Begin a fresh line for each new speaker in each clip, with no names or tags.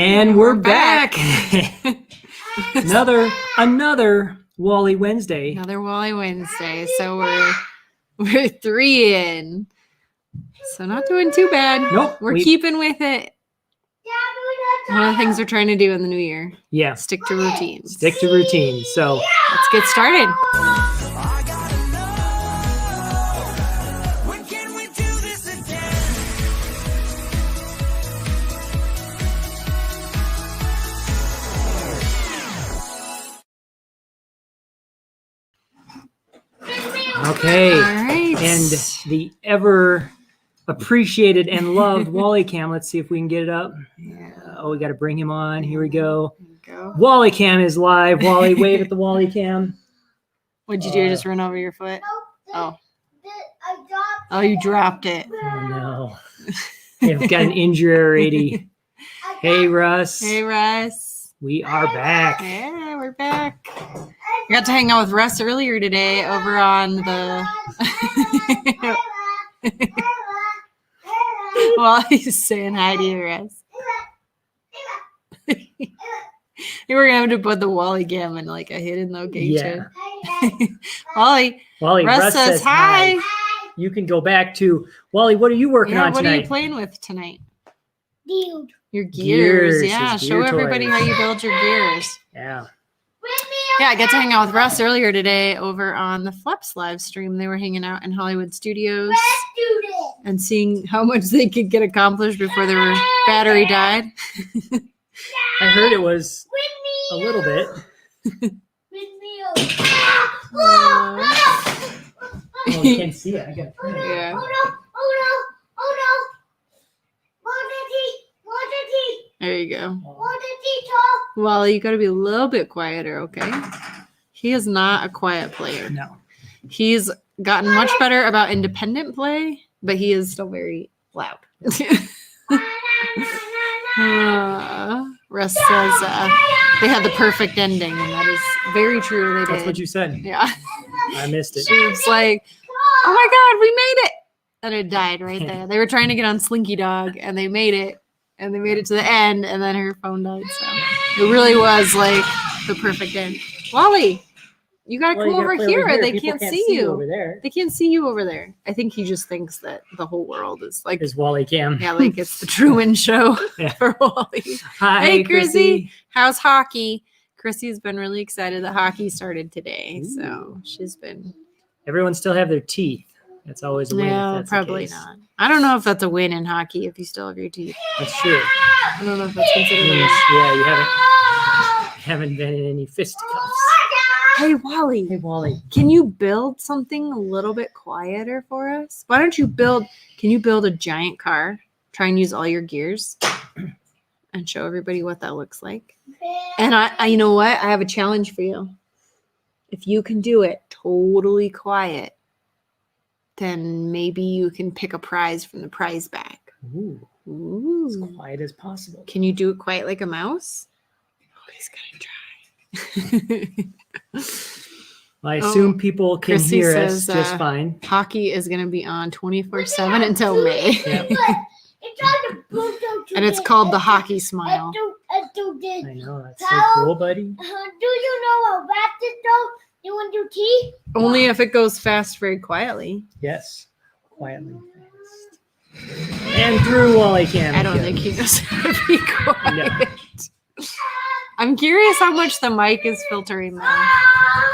And we're back. another Wally Wednesday.
Another Wally Wednesday. So we're 3 in. So not doing too bad.
Nope.
We're keeping with it. One of the things we're trying to do in the new year.
Yeah.
Stick to routines.
Stick to routines. So
let's get started.
Okay.
All right.
And the ever appreciated and loved Wally Cam. Let's see if we can get it up.
Yeah.
We got to bring him on. Here we go.
There you go.
Wally Cam is live. Wally, wave at the Wally Cam.
What'd you do? Just run over your foot? Oh. Oh, you dropped it.
Oh, no. I've got an injury already. Hey, Russ.
Hey, Russ.
We are back.
Yeah, we're back. I got to hang out with Russ earlier today over on the... While he's saying hi to you, Russ. You were going to have to put the Wally Cam in like a hidden location.
Yeah.
Wally, Russ says hi.
You can go back to... Wally, what are you working on tonight?
What are you playing with tonight?
Dude.
Your gears.
Yeah,
Show everybody how you build your gears.
Yeah.
Yeah, I got to hang out with Russ earlier today over on the Fleps live stream. They were hanging out in Hollywood Studios and seeing how much they could get accomplished before their battery died.
I heard it was a little bit. Oh, you can't see it. I got it.
Yeah. There you go. Wally, you got to be a little bit quieter, okay? He is not a quiet player.
No.
He's gotten much better about independent play, but he is still very loud. Russ says they had the perfect ending, and that is very true. They did.
That's what you said.
Yeah.
I missed it.
She was like, oh my God, we made it. And it died right there. They were trying to get on Slinky Dog, and they made it. And they made it to the end, and then her phone died. So it really was like the perfect end. Wally, you gotta come over here. They can't see you
over there.
They can't see you over there. I think he just thinks that the whole world is like
Is Wally Cam.
Yeah, like it's the Truman Show for Wally.
Hi,
Hey, Chrissy. How's hockey? Chrissy's been really excited that hockey started today.
Ooh.
So she's been.
Everyone still have their teeth. That's always a win.
No,
if that's
probably
the case.
not. I don't know if that's a win in hockey if you still have your teeth.
That's true.
I don't know if that's considered a win.
Yeah, you haven't been in any fisticuffs.
Hey, Wally.
Hey, Wally.
Can you build something a little bit quieter for us? Why don't you can you build a giant car? Try and use all your gears and show everybody what that looks like. And I you know what? I have a challenge for you. If you can do it totally quiet, then maybe you can pick a prize from the prize bag.
Ooh.
Ooh.
As quiet as possible.
Can you do it quiet like a mouse? Oh, he's gonna try.
I assume people can
Chrissy
hear
says,
us just fine.
Hockey is going to be on 24/7 until May.
Yep.
And it's called the Hockey Smile.
I know, that's so cool, buddy.
Do you know what fast is though? You want to do tea?
Only if it goes fast very quietly.
Yes. Quietly fast. And through Wally Cam.
I don't think he knows how to be quiet.
No.
I'm curious how much the mic is filtering now.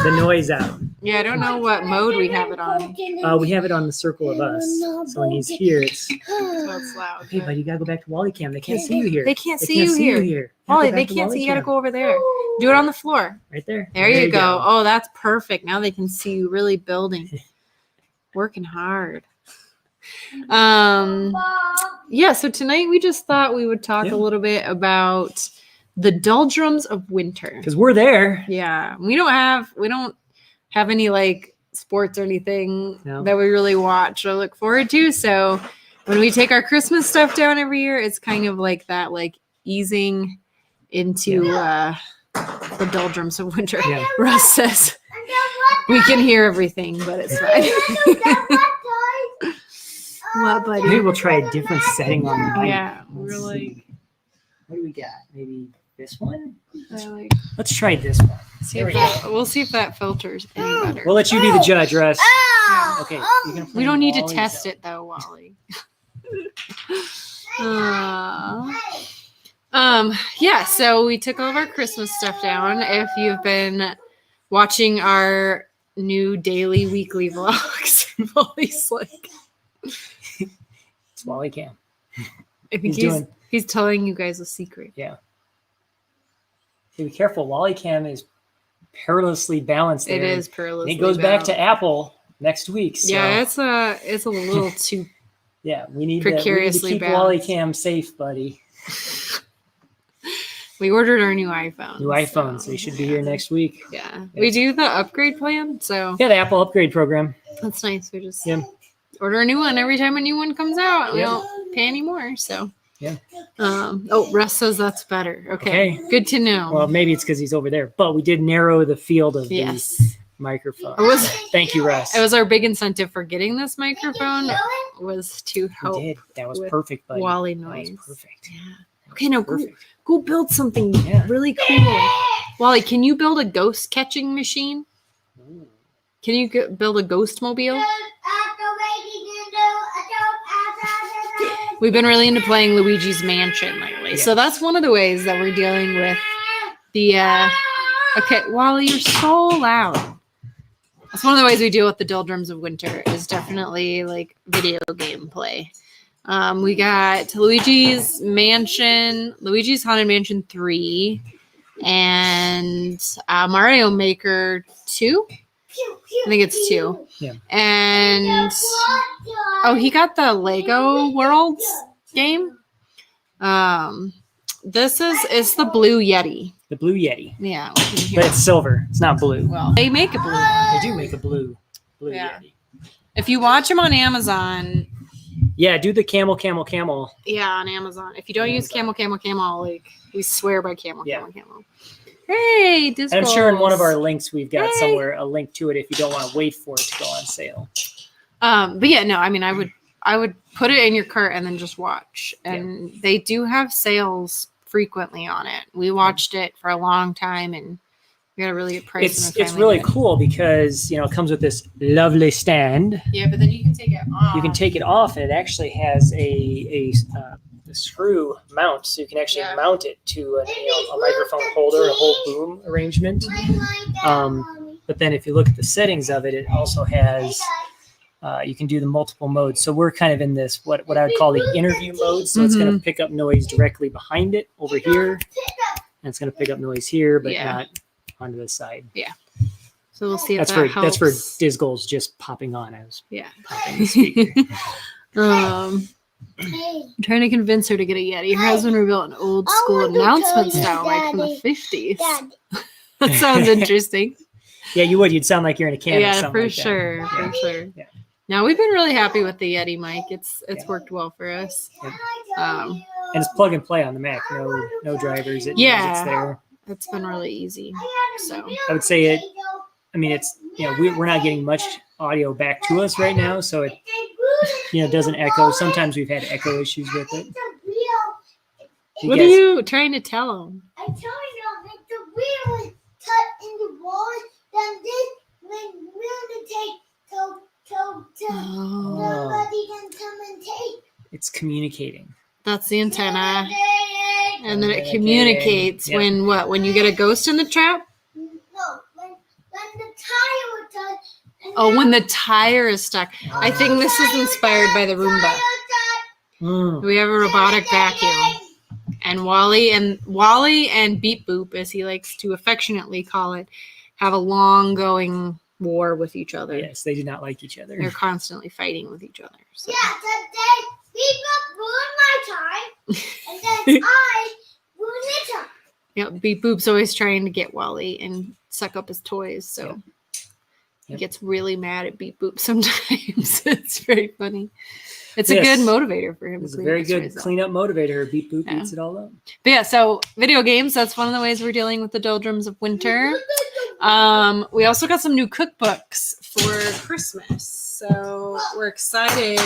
The noise out.
Yeah, I don't know what mode we have it on.
We have it on the circle of us. So when he's here, it's...
So it's loud.
Hey, buddy, you gotta go back to Wally Cam. They can't see you here.
They can't see you here. Wally, they can't see you. You gotta go over there. Do it on the floor.
Right there.
There you go. Oh, that's perfect. Now they can see you really building. Working hard. Yeah, so tonight we just thought we would talk a little bit about the doldrums of winter.
Because we're there.
Yeah. We don't have any like sports or anything that we really watch or look forward to. So when we take our Christmas stuff down every year, it's kind of like that, like easing into the doldrums of winter.
Yeah.
Russ says we can hear everything, but it's fine. What, buddy?
Maybe we'll try a different setting on the mic.
Yeah, we're like
What do we got? Maybe this one?
I like,
Let's try this one.
see
There
if
we
that, we'll see if that filters any better.
We'll let you be the judge, Russ.
Oh,
Okay. You can
We don't need to
Wally's
test
out.
it though, Wally. Yeah, so we took all of our Christmas stuff down. If you've been watching our new daily, weekly vlogs, Wally's like,
It's Wally Cam.
I think he's telling you guys a secret.
Yeah. Hey, be careful. Wally Cam is perilously balanced there.
It is
And
perilously.
it goes back to
balanced.
Apple next week. So,
Yeah, it's a little too.
yeah, we need to
precariously
keep
balanced.
Wally Cam safe, buddy.
We ordered our new iPhone.
New iPhones. They should be here next week.
Yeah, we do the upgrade plan, so
Yeah, the Apple upgrade program.
that's nice. We just
Yeah.
order a new one every time a new one comes out. We
Yeah.
don't pay anymore. So
Yeah.
Oh, Russ says that's better. Okay.
Okay.
Good to know.
Well, maybe it's because he's over there, but we did narrow the field of
yes.
the microphone.
It was
Thank you, Russ.
it was our big incentive for getting this microphone was to
We
help
did. That was
with
perfect, buddy.
Wally
That was
noise.
perfect.
Yeah. Okay, now
Perfect.
go build something
Yeah.
really cool. Wally, can you build a ghost catching machine?
Ooh.
Can you build a ghost mobile? We've been really into playing Luigi's Mansion lately. So
Yes.
that's one of the ways that we're dealing with the okay, Wally, you're so loud. That's one of the ways we deal with the doldrums of winter is definitely like video game play. We got Luigi's Haunted Mansion 3, and Mario Maker 2. I think it's 2.
Yeah.
And he got the Lego Worlds game. It's the Blue Yeti.
The Blue Yeti.
Yeah.
But it's silver. It's not blue.
Well, they make a blue one.
They do make a blue
Yeah.
Yeti.
If you watch them on Amazon,
Yeah, do the camel.
yeah, on Amazon. If you don't use camel, like we swear by camel. Hey,
And I'm sure in one of our links we've got
Hey.
somewhere a link to it if you don't want to wait for it to go on sale.
But yeah, no, I mean, I would put it in your cart and then just watch. And they do have sales frequently on it. We watched it for a long time and we got a really good price.
It's really cool because it comes with this lovely stand.
Yeah, but then you can take it off.
You can take it off, and it actually has a screw mount, so you can actually mount it to a microphone holder, a whole boom arrangement. But then if you look at the settings of it, it also has you can do the multiple modes. So we're kind of in this what I would call the interview mode. So it's going to pick up noise directly behind it over here, and it's going to pick up noise here, but not onto this side.
Yeah. So we'll see if
That's
that
for
helps.
that's for Disgol's just popping on as
Yeah.
popping the speaker.
I'm trying to convince her to get a Yeti. Her husband rebuilt an old school announcement style, like from the 50s. That sounds interesting.
Yeah, you would. You'd sound like you're in a can. or
Yeah,
something
for
like that.
sure. For sure.
Yeah.
Now we've been really happy with the Yeti mic. It's worked well for us.
And it's plug and play on the Mac. No drivers. It knows it's there.
It's been really easy. So
I would say it. I mean, it's we're not getting much audio back to us right now, so it doesn't echo. Sometimes we've had echo issues with it.
what are you trying to tell them?
I told you that the wheel is cut in the wall, then this will take nobody can come and take.
It's communicating.
That's the antenna. And then it
Communicating.
communicates
Yep.
when you get a ghost in the trap.
No, when the tire was touch.
Oh, when the tire is stuck. I think this is inspired by the Roomba.
Mm.
We have a robotic vacuum. And Wally and Beep Boop, as he likes to affectionately call it, have a long going war with each other.
Yes, they do not like each other.
They're constantly fighting with each other. So.
Yeah, today people ruined my time, and then I ruined their time.
Yeah, Beep Boop's always trying to get Wally and suck up his toys, so he gets really mad at Beep Boop sometimes. It's very funny. It's a good motivator for him.
It's a very good cleanup motivator. Beep Boop eats it all up.
But yeah, so video games, that's one of the ways we're dealing with the doldrums of winter. We also got some new cookbooks for Christmas. So we're excited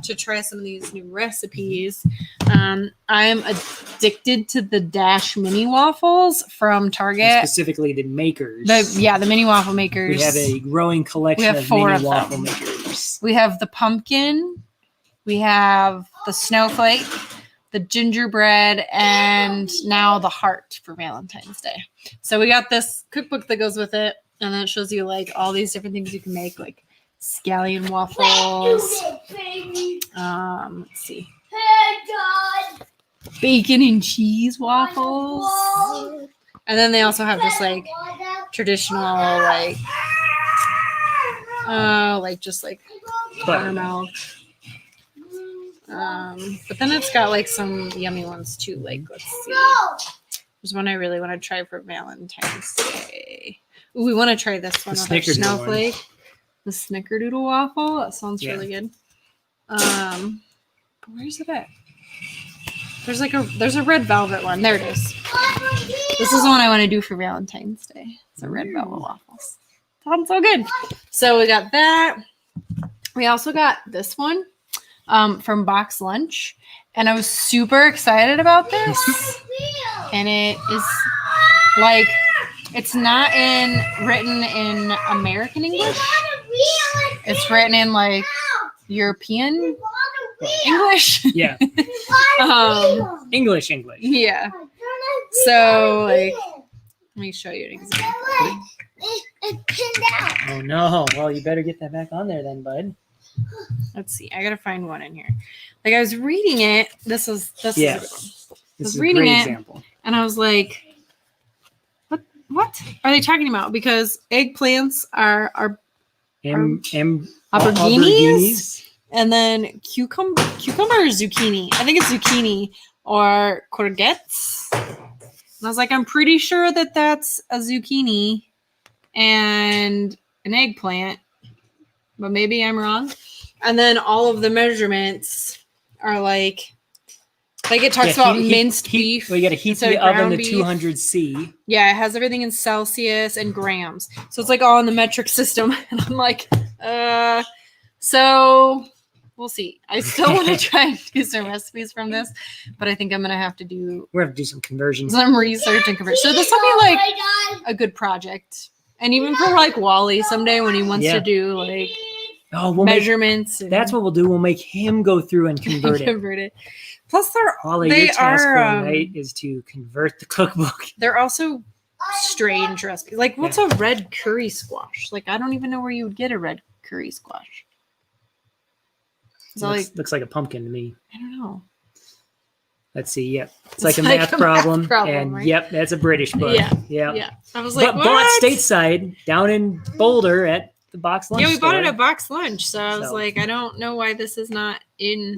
to try some of these new recipes. I am addicted to the Dash mini waffles from Target.
Specifically the makers.
The mini waffle makers.
We have a growing collection of
4
mini
of them.
waffle makers.
We have the pumpkin, we have the snowflake, the gingerbread, and now the heart for Valentine's Day. So we got this cookbook that goes with it, and then it shows you like all these different things you can make, like scallion waffles. Let's see. Bacon and cheese waffles. And then they also have just like traditional like buttermilk. But then it's got like some yummy ones too. Like, let's see. There's one I really want to try for Valentine's Day. Ooh, we want to try this one with our snowflake. The snickerdoodle waffle. That sounds really good. Where's it at? There's a red velvet one. There it is. This is the one I want to do for Valentine's Day. It's a red velvet waffles. Sounds so good. So we got that. We also got this one from Box Lunch, and I was super excited about this. And it is like, it's not written in American English. It's written in like European English.
Yeah. English.
Yeah. So like, let me show you an example.
Oh no. Well, you better get that back on there then, bud.
Let's see. I gotta find one in here. Like I was reading it. This is a good one.
This is
reading
a great
it,
example.
and I was like, "What are they talking about?" Because eggplants are aubergines, and then cucumber or zucchini. I think it's zucchini or courgettes. And I was like, I'm pretty sure that that's a zucchini and an eggplant, but maybe I'm wrong. And then all of the measurements are like it talks about minced beef.
Well, you got to heat the oven to 200°C.
Yeah, it has everything in Celsius and grams. So it's like all in the metric system. And I'm like, so we'll see. I still want to try and do some recipes from this, but I think I'm going to have to do...
We're going to have to do some conversions.
Some research and conversion. So this will be like a good project. And even for like Wally someday when he wants to do like measurements.
That's what we'll do. We'll make him go through and convert it.
Plus,
your task for tonight is to convert the cookbook.
They're also strange recipes. Like, what's a red curry squash? Like, I don't even know where you would get a red curry squash.
Looks like a pumpkin to me.
I don't know.
Let's see. Yep, it's like a math problem, and right? Yep, that's a British book. Yeah.
I was like,
but bought stateside down in Boulder at the Box Lunch.
Yeah, we bought it
store.
at Box Lunch. So I was like, I don't know why this is not in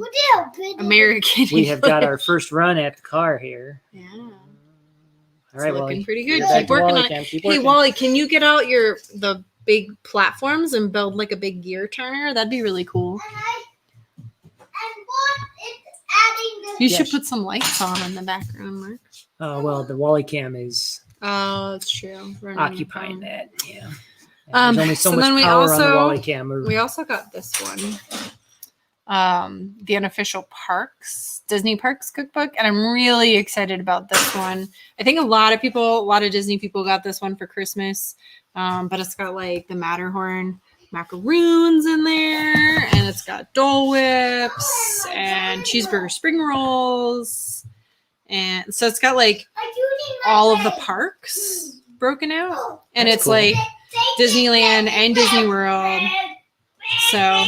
American.
We have got our first run at the car here.
Yeah.
All right,
it's looking pretty good.
Keep working on it.
Hey, Wally, can you get out the big platforms and build like a big gear turner? That'd be really cool. You should put some lights on in the background, Mark.
Oh, well, the Wally cam is
that's true.
Occupying that, yeah. There's only so much
then
power on the Wally cam.
We also got this one. The Unofficial Disney Parks cookbook, and I'm really excited about this one. I think a lot of Disney people got this one for Christmas, but it's got like the Matterhorn macaroons in there, and it's got Dole Whips and cheeseburger spring rolls, and so it's got like all of the parks broken out, and it's cool. Like Disneyland and Disney World. So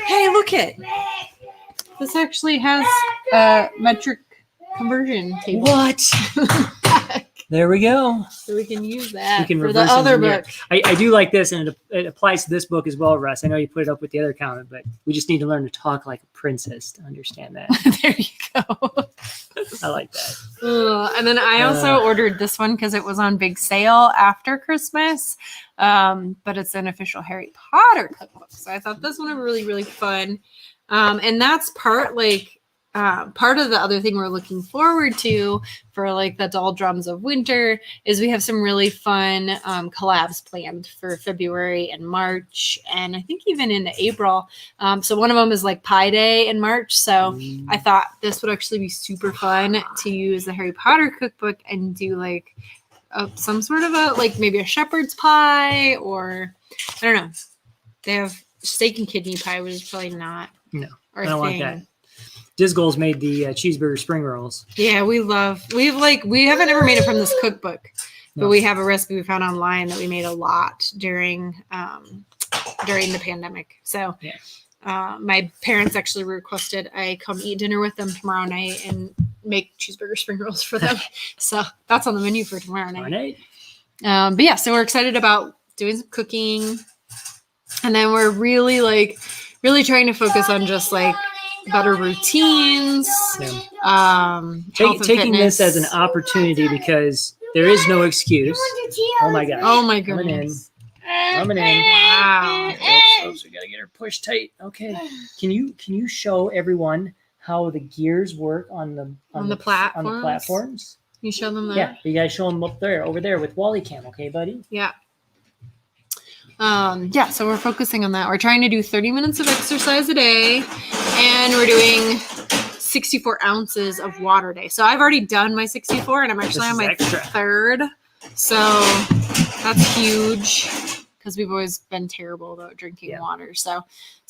hey, look it. This actually has a metric conversion table.
What? There we go.
So we can use that
we can
for the other book.
I do like this, and it applies to this book as well, Russ. I know you put it up with the other comment, but we just need to learn to talk like a princess to understand that.
There you go.
I like that.
And then I also ordered this one because it was on big sale after Christmas, but it's an official Harry Potter cookbook. So I thought this one would be really, really fun. And that's part like part of the other thing we're looking forward to for like the doldrums of winter is we have some really fun collabs planned for February and March, and I think even into April. So one of them is like Pie Day in March. So I thought this would actually be super fun to use the Harry Potter cookbook and do like some sort of a like maybe a shepherd's pie, or I don't know. They have steak and kidney pie, which is probably not our
I don't
thing.
want that. Disgol's made the cheeseburger spring rolls.
Yeah, we haven't ever made it from this cookbook, but we have a recipe we found online that we made a lot during the pandemic. So my parents actually requested I come eat dinner with them tomorrow night and make cheeseburger spring rolls for them. So that's on the menu for tomorrow night. But yeah, so we're excited about doing some cooking. And then we're really trying to focus on just like better routines.
Taking this as an opportunity because there is no excuse. Oh my gosh.
Oh my goodness.
Coming in.
Wow.
Oops, we gotta get her pushed tight. Okay. Can you show everyone how the gears work on the platforms?
You show them that?
Yeah, you guys show them over there with Wally Cam, okay, buddy?
Yeah. So we're focusing on that. We're trying to do 30 minutes of exercise a day, and we're doing 64 ounces of water a day. So I've already done my 64, and I'm actually on my third. So that's huge because we've always been terrible about drinking water. So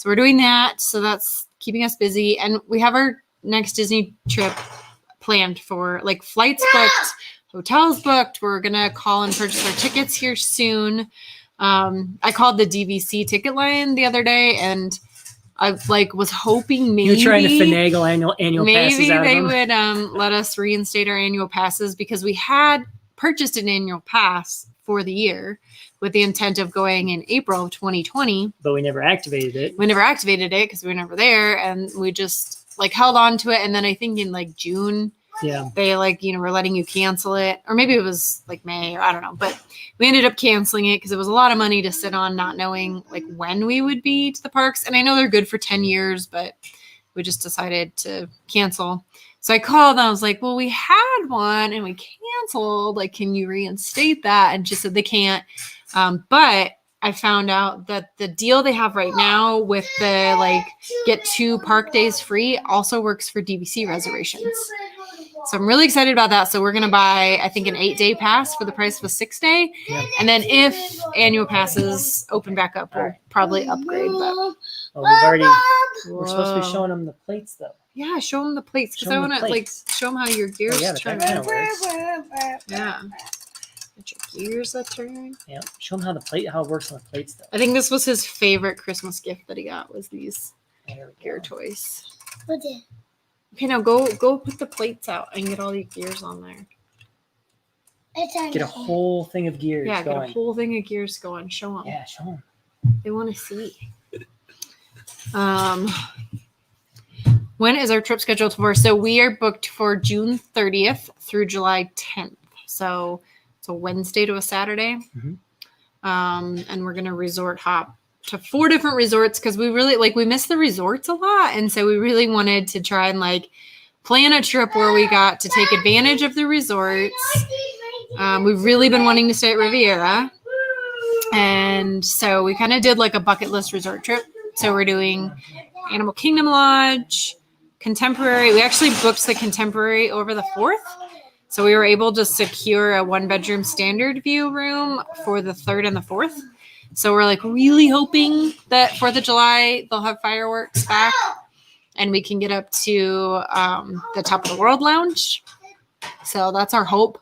we're doing that. So that's keeping us busy, and we have our next Disney trip planned for like flights booked, hotels booked. We're gonna call and purchase our tickets here soon. I called the DVC ticket line the other day, and I was hoping maybe
you're trying to finagle annual passes out of them.
Maybe they would let us reinstate our annual passes because we had purchased an annual pass for the year with the intent of going in April of 2020.
But we never activated it.
We never activated it because we were never there, and we just held on to it. And then I think in June, they were letting you cancel it, or maybe it was May, or I don't know, but we ended up canceling it because it was a lot of money to sit on not knowing when we would be to the parks. And I know they're good for 10 years, but we just decided to cancel. So I called and I was like, well, we had one and we canceled, can you reinstate that? And she said they can't. But I found out that the deal they have right now with the get 2 park days free also works for DVC reservations. So I'm really excited about that. So we're going to buy, I think, an 8-day pass for the price of a 6-day. Yep. And then if annual passes open back up, we'll probably upgrade. But
we're supposed to be showing them the plates though.
Yeah, show them the plates because I want to show them how your gears turn. Yeah. Get your gears that turn.
Yeah. Show them how it works on the plates though.
I think this was his favorite Christmas gift that he got was these gear toys. Okay, now go put the plates out and get all the gears on there.
Get a whole thing of gears going.
Get a whole thing of gears going. Show them.
Yeah, show them.
They want to see. When is our trip scheduled for? So we are booked for June 30th through July 10th. So it's a Wednesday to a Saturday. Mm-hmm. And we're going to resort hop to 4 different resorts because we really we miss the resorts a lot. And so we really wanted to try and plan a trip where we got to take advantage of the resorts. We've really been wanting to stay at Riviera. And so we kind of did a bucket list resort trip. So we're doing Animal Kingdom Lodge, Contemporary. We actually booked the Contemporary over the 4th. So we were able to secure a 1-bedroom standard view room for the 3rd and the 4th. So we're really hoping that 4th of July, they'll have fireworks back and we can get up to the Top of the World Lounge. So that's our hope.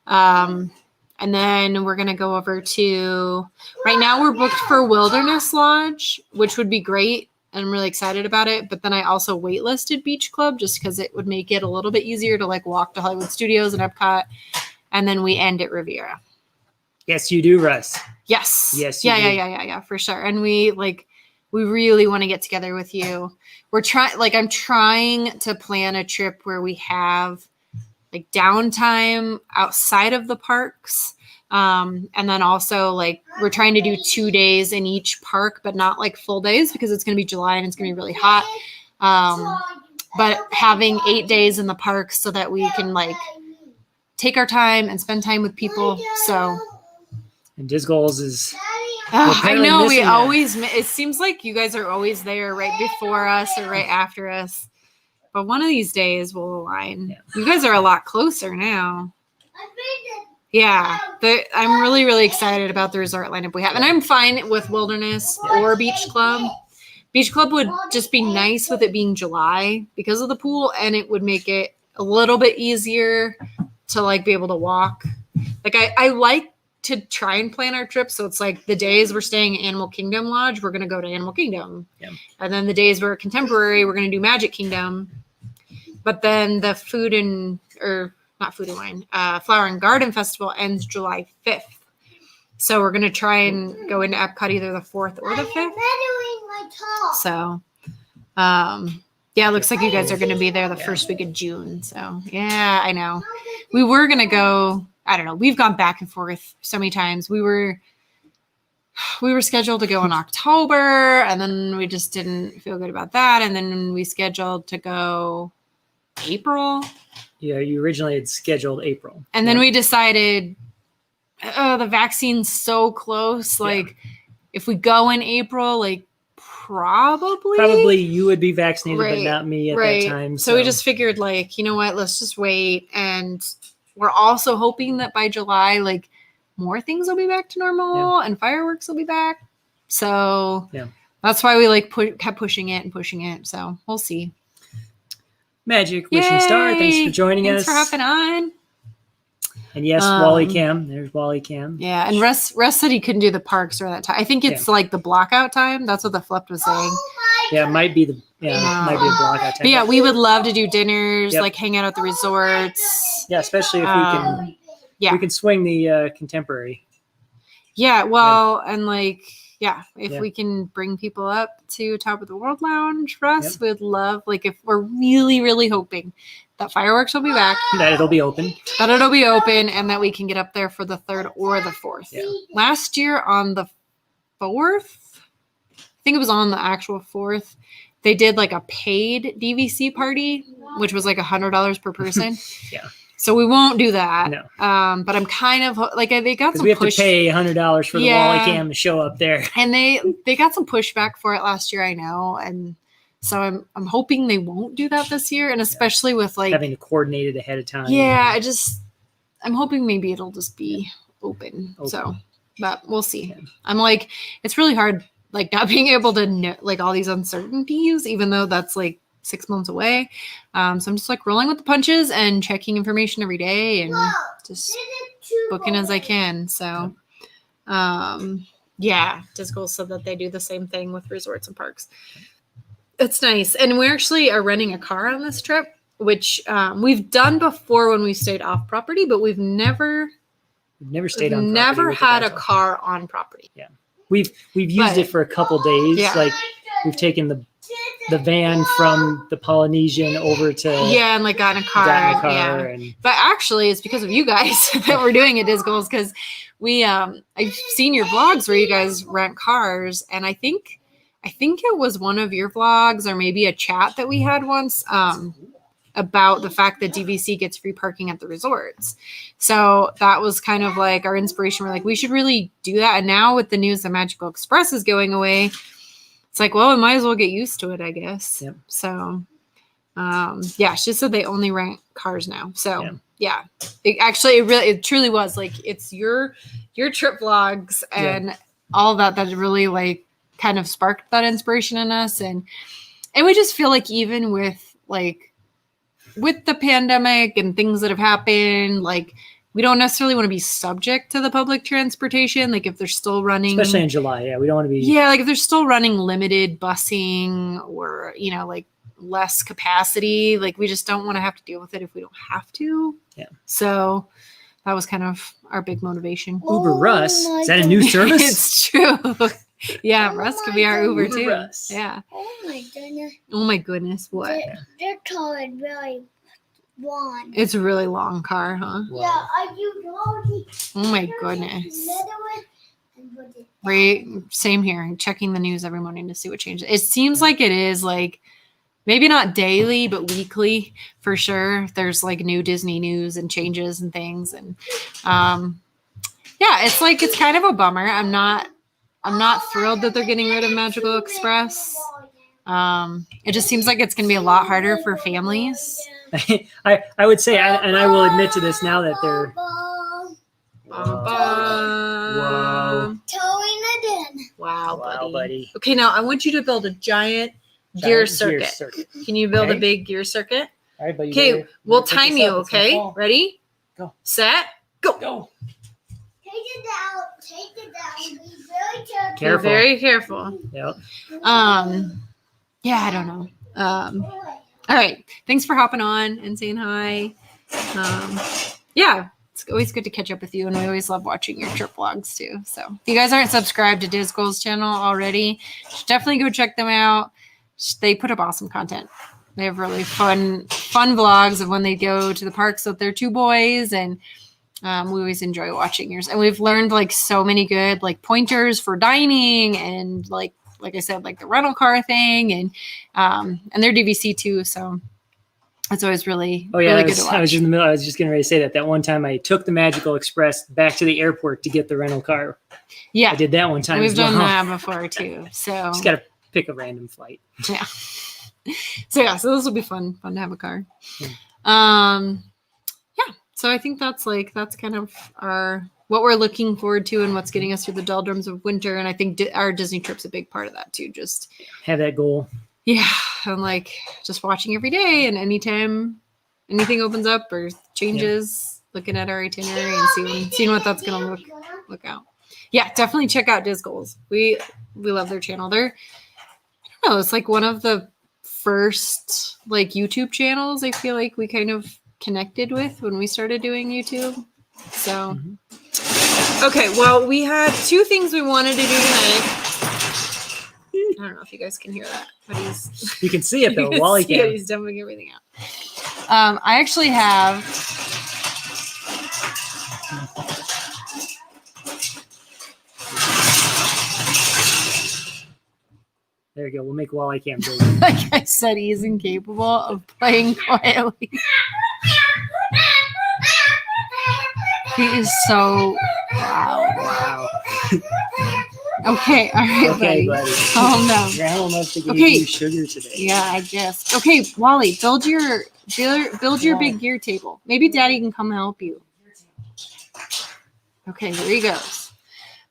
And then we're going to go over to, right now we're booked for Wilderness Lodge, which would be great. And I'm really excited about it. But then I also waitlisted Beach Club just because it would make it a little bit easier to walk to Hollywood Studios and Epcot. And then we end at Riviera.
Yes, you do, Russ.
Yes.
Yes.
Yeah, for sure. And we really want to get together with you. We're trying, I'm trying to plan a trip where we have downtime outside of the parks. And then also we're trying to do 2 days in each park, but not full days because it's going to be July and it's going to be really hot. but having 8 days in the park so that we can like take our time and spend time with people. So
And Disc Goals is
I
apparently
know we
missing that.
always, it seems like you guys are always there right before us or right after us. But one of these days we'll align.
Yeah.
You guys are a lot closer now. Yeah, I'm really, really excited about the resort lineup we have. And I'm fine with Wilderness or Beach Club. Beach Club would just be nice with it being July because of the pool, and it would make it a little bit easier to like be able to walk. Like I like to try and plan our trip. So it's like the days we're staying at Animal Kingdom Lodge, we're going to go to Animal Kingdom.
Yeah.
And then the days we're at Contemporary, we're going to do Magic Kingdom. But then the Flower and Garden Festival ends July 5th. So we're going to try and go into Epcot either the 4th or the 5th. So, yeah, it looks like you guys are going to be there the first week of June. So, yeah, I know. We were going to go, I don't know. We've gone back and forth so many times. We were scheduled to go in October, and then we just didn't feel good about that. And then we scheduled to go April.
Yeah, you originally had scheduled April.
And then we decided, the vaccine's so close. Like, if we go in April, like, probably
you would be vaccinated,
Right,
but not me at
right.
that time.
So we just figured, like, you know what, let's just wait. And we're also hoping that by July, like, more things will be back to normal and fireworks will be back. So that's why we like kept pushing it. So we'll see.
Magic, Wishing Star, thanks for joining us.
Thanks for hopping on.
And yes, Wally Cam. There's Wally Cam.
Yeah, and Russ said he couldn't do the parks during that time. I think it's like the blockout time. That's what the Flipped was saying.
Yeah, it might be a blockout time.
But yeah, we would love to do dinners, like hang out at the resorts.
Yeah, especially if we can swing the Contemporary.
Yeah, well, and like, if we can bring people up to Top of the World Lounge, Russ, we'd love, like, if we're really, really hoping that fireworks will be back.
That it'll be open.
And that we can get up there for the 3rd or the 4th.
Yeah.
Last year on the 4th, I think it was on the actual 4th, they did like a paid DVC party, which was like $100 per person.
Yeah.
So we won't do that.
No.
But I'm kind of like, they got some
we have to pay $100 for the Wally Cam to show up there.
And they got some pushback for it last year, I know. And so I'm hoping they won't do that this year. And especially with like
having to coordinate it ahead of time.
Yeah, I'm hoping maybe it'll just be open. So, but we'll see. Yeah. I'm like, it's really hard, like not being able to know like all these uncertainties, even though that's like 6 months away. So I'm just like rolling with the punches and checking information every day and just booking as I can. So, Disc Goals said that they do the same thing with resorts and parks. It's nice. And we actually are renting a car on this trip, which we've done before when we stayed off property, but we've never stayed on property. Never had a car on property.
Yeah. We've used it for a couple days. Yeah. Like we've taken the van from the Polynesian over to
and like got in a car. But actually it's because of you guys that we're doing it, Disc Goals, because I've seen your vlogs where you guys rent cars, and I think it was one of your vlogs or maybe a chat that we had once about the fact that DVC gets free parking at the resorts. So that was kind of like our inspiration. We're like, we should really do that. And now with the news that Magical Express is going away, it's like, well, we might as well get used to it, I guess. Yep. So, she said they only rent cars now. So, it truly was like, it's your trip vlogs and all that really like kind of sparked that inspiration in us. And we just feel like even with the pandemic and things that have happened, like we don't necessarily want to be subject to the public transportation. Like if they're still running,
especially in July. Yeah. We don't want to be.
Yeah. Like if they're still running limited busing or, like less capacity, like we just don't want to have to deal with it if we don't have to. Yeah. So that was kind of our big motivation.
Uber Russ. Is that a new service?
It's true. Yeah. Russ could be our Uber too.
Russ.
Yeah.
Oh my
goodness. What?
Their car is really long.
It's a really long car, huh?
Wow. Yeah. Are you
Oh my goodness. Right. Same here. Checking the news every morning to see what changes. It seems like it is like maybe not daily, but weekly for sure. There's like new Disney news and changes and things. And yeah, it's kind of a bummer. I'm not thrilled that they're getting rid of Magical Express. It just seems like it's going to be a lot harder for families.
I would say, and I will admit to this now that they're. Whoa.
Towing it in.
Wow, buddy. Okay, now I want you to build a giant gear
Gear
circuit.
circuit.
Can you build
Okay.
a big gear circuit?
All right, but
Okay, we'll time you, okay? Ready?
Go.
Set, go.
Go.
Take it down. Take it down. Be very careful.
Be very careful.
Yep.
Yeah, I don't know. All right. Thanks for hopping on and saying hi. Yeah, it's always good to catch up with you, and we always love watching your trip vlogs too. So if you guys aren't subscribed to Diz Goals channel already, you should definitely go check them out. They put up awesome content. They have really fun vlogs of when they go to the parks with their 2 boys, and we always enjoy watching yours. And we've learned like so many good like pointers for dining, and like I said, like the rental car thing, and their DVC too. So it's always really,
Oh yeah,
really good to watch.
I was in the middle. I was just getting ready to say that one time I took the Magical Express back to the airport to get the rental car.
Yeah,
I did that one time.
we've
as well.
done that before too. So
Just gotta pick a random flight.
yeah. So this will be fun to have a car.
Yeah.
Yeah. So I think that's kind of what we're looking forward to and what's getting us through the doldrums of winter. And I think our Disney trip's a big part of that too. Just
Have that goal.
yeah, I'm like just watching every day, and anytime anything opens up or changes, looking at our itinerary and seeing what that's gonna look out. Yeah, definitely check out Diz Goals. We love their channel. I don't know, it's like one of the first like YouTube channels I feel like we kind of connected with when we started doing YouTube. So okay, well, we had 2 things we wanted to do tonight. I don't know if you guys can hear that, but
You can see it though.
you
Wally
see it,
can.
he's dumping everything out. I actually have
There you go. We'll make Wally Cam big.
like I said, he is incapable of playing quietly. He is so loud.
Wow.
Okay, all right,
Okay,
buddy.
buddy.
Calm down.
Grandma must have
Okay.
gave you sugar today.
Yeah, I guess. Okay, Wally, build your big gear table. Maybe Daddy can come help you. Okay, here he goes.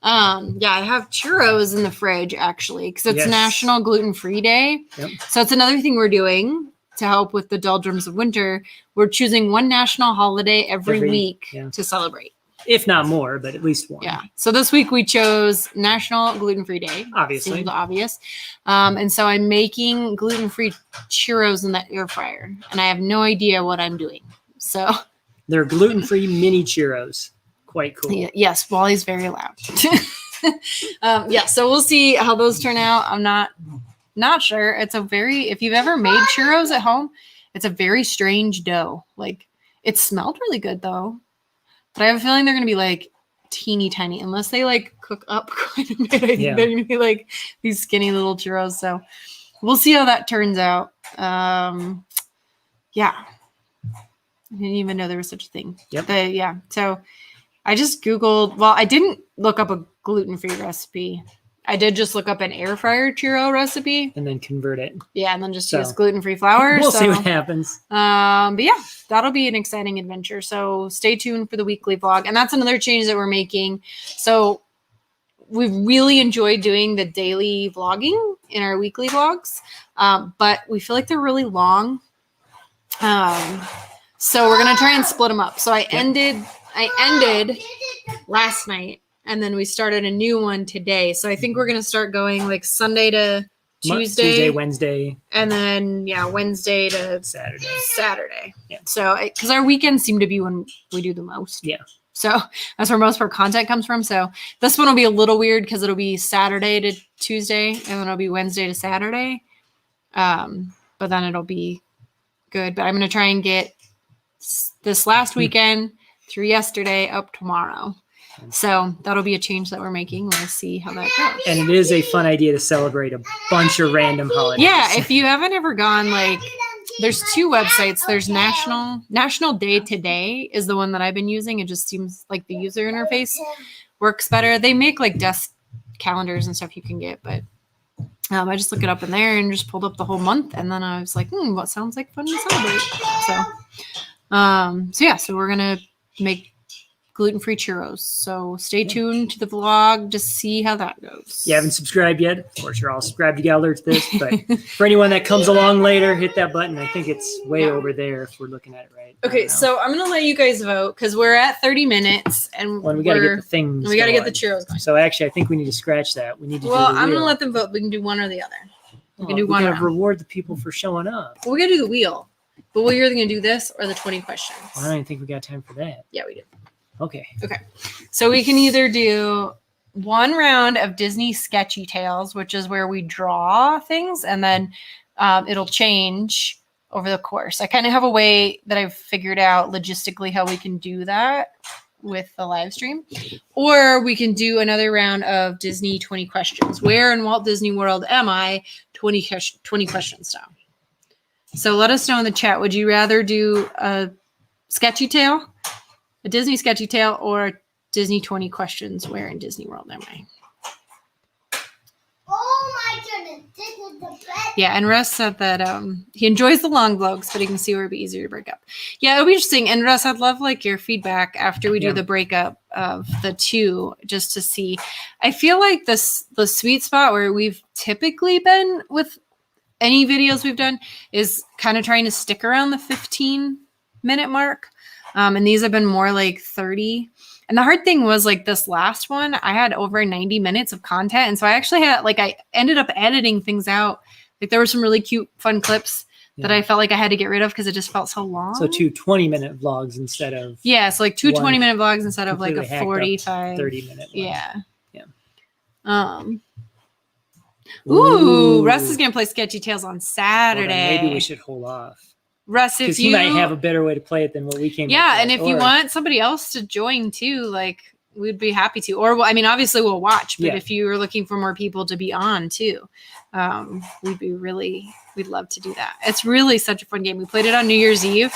Yeah, I have churros in the fridge actually because it's
Yes.
National Gluten-Free Day.
Yep.
So it's another thing we're doing to help with the doldrums of winter. We're choosing one national holiday every week
yeah.
to celebrate.
If not more, but at least one.
Yeah. So this week we chose National Gluten-Free Day.
Obviously.
Seems obvious. And so I'm making gluten-free churros in the air fryer, and I have no idea what I'm doing. So
They're gluten-free mini churros. Quite cool.
yes, Wally's very loud. Yeah. So we'll see how those turn out. I'm not sure. If you've ever made churros at home, it's a very strange dough. Like it smelled really good though. But I have a feeling they're going to be like teeny tiny unless they like cook up quite a bit. I think they're going to be like these skinny little churros. So we'll see how that turns out. Yeah. I didn't even know there was such a thing.
Yep.
But yeah. So I just Googled, well, I didn't look up a gluten-free recipe. I did just look up an air fryer churro recipe.
And then convert it.
Yeah, and then just use gluten-free flour.
We'll see what happens.
But yeah, that'll be an exciting adventure. So stay tuned for the weekly vlog. And that's another change that we're making. So we've really enjoyed doing the daily vlogging in our weekly vlogs. But we feel like they're really long. So we're going to try and split them up. So I ended last night. And then we started a new one today. So I think we're going to start going like Sunday to Tuesday,
Wednesday.
and then Wednesday to
Saturday. Yeah.
So because our weekends seem to be when we do the most.
Yeah.
So that's where most of our content comes from. So this one will be a little weird because it'll be Saturday to Tuesday, and then it'll be Wednesday to Saturday. But then it'll be good. But I'm going to try and get this last weekend through yesterday up tomorrow. So that'll be a change that we're making. We'll see how that goes.
And it is a fun idea to celebrate a bunch of random holidays.
Yeah, if you haven't ever gone, like, there's 2 websites. There's National Day Today is the one that I've been using. It just seems like the user interface works better. They make like desk calendars and stuff you can get, but I just look it up in there and just pulled up the whole month, and then I was like, what sounds like fun to celebrate? So we're gonna make gluten-free churros. So stay tuned to the vlog to see how that goes.
You haven't subscribed yet? Of course, you're all subscribed to get alerts to this, but for anyone that comes along later, hit that button. I think it's way over there if we're looking at it right.
Okay, so I'm gonna let you guys vote because we're at 30 minutes and
we got to get the things.
We got to get the churros going.
So actually, I think we need to scratch that. We need to.
Well,
do the
I'm
wheel.
gonna let them vote. We can do one or the other. We can do
We
one.
gotta reward the people for showing up.
Well, we gotta do the wheel. But we're either gonna do this or the 20 questions.
I don't even think we got time for that.
Yeah, we do.
Okay.
So we can either do one round of Disney Sketchy Tales, which is where we draw things, and then it'll change over the course. I kind of have a way that I've figured out logistically how we can do that with the live stream. Or we can do another round of Disney 20 questions. Where in Walt Disney World am I? 20 questions style. So let us know in the chat. Would you rather do a sketchy tale, a Disney sketchy tale, or Disney 20 questions? Where in Disney World am I?
Oh my goodness, this is the best.
Yeah, and Russ said that he enjoys the long vlogs, but he can see where it'd be easier to break up. Yeah, it'll be interesting. And Russ, I'd love like your feedback after we do the breakup of the 2, just to see. I feel like the sweet spot where we've typically been with any videos we've done is kind of trying to stick around the 15-minute mark. And these have been more like 30. And the hard thing was like this last one, I had over 90 minutes of content. And so I actually had I ended up editing things out. Like there were some really cute, fun clips that I felt like I had to get rid of because it just felt so long.
So 2 20-minute vlogs instead of.
Yeah. So like 2 20-minute vlogs instead of like a
completely hacked up
45.
30-minute.
Yeah.
Yeah.
Ooh, Russ is gonna play Sketchy Tales on Saturday.
Well, maybe we should hold off.
Russ, if
Because
you
he might have a better way to play it than what we came up with.
and if you want somebody else to join too, like we'd be happy to. Or I mean, obviously we'll watch, but if you were looking for more people to be on too, we'd love to do that. It's really such a fun game. We played it on New Year's Eve,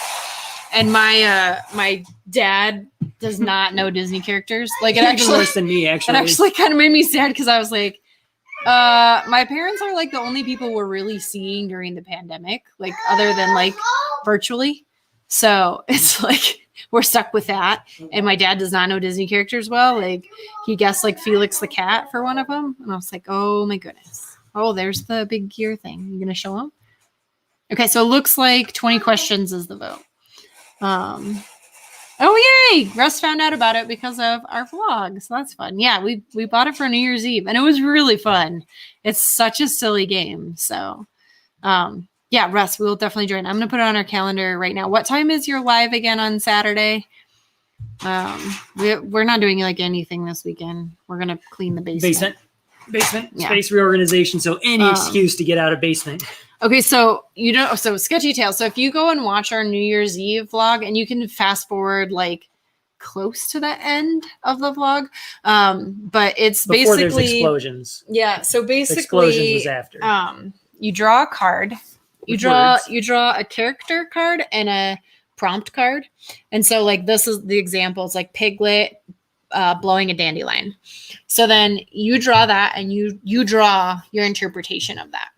and my dad does not know Disney characters. Like it actually
worse than me. Actually,
it actually kind of made me sad because I was like, my parents are like the only people we're really seeing during the pandemic, like other than like virtually. So it's like we're stuck with that. And my dad does not know Disney characters well. Like he guessed like Felix the cat for one of them. And I was like, oh my goodness. Oh, there's the big gear thing. You going to show him? Okay. So it looks like 20 questions is the vote. Oh, yay. Russ found out about it because of our vlog. So that's fun. Yeah, we bought it for New Year's Eve, and it was really fun. It's such a silly game. So, yeah, Russ, we'll definitely join. I'm going to put it on our calendar right now. What time is your live again on Saturday? We're not doing like anything this weekend. We're going to clean the basement.
Basement space reorganization. So any excuse to get out of basement.
Okay, so so Sketchy Tales. So if you go and watch our New Year's Eve vlog, and you can fast forward like close to the end of the vlog, but it's
Before
basically
there's explosions.
Yeah, so basically,
explosions was after.
You draw a card. You draw a character card and a prompt card, and so like this is the example. It's like Piglet blowing a dandelion. So then you draw that, and you draw your interpretation of that.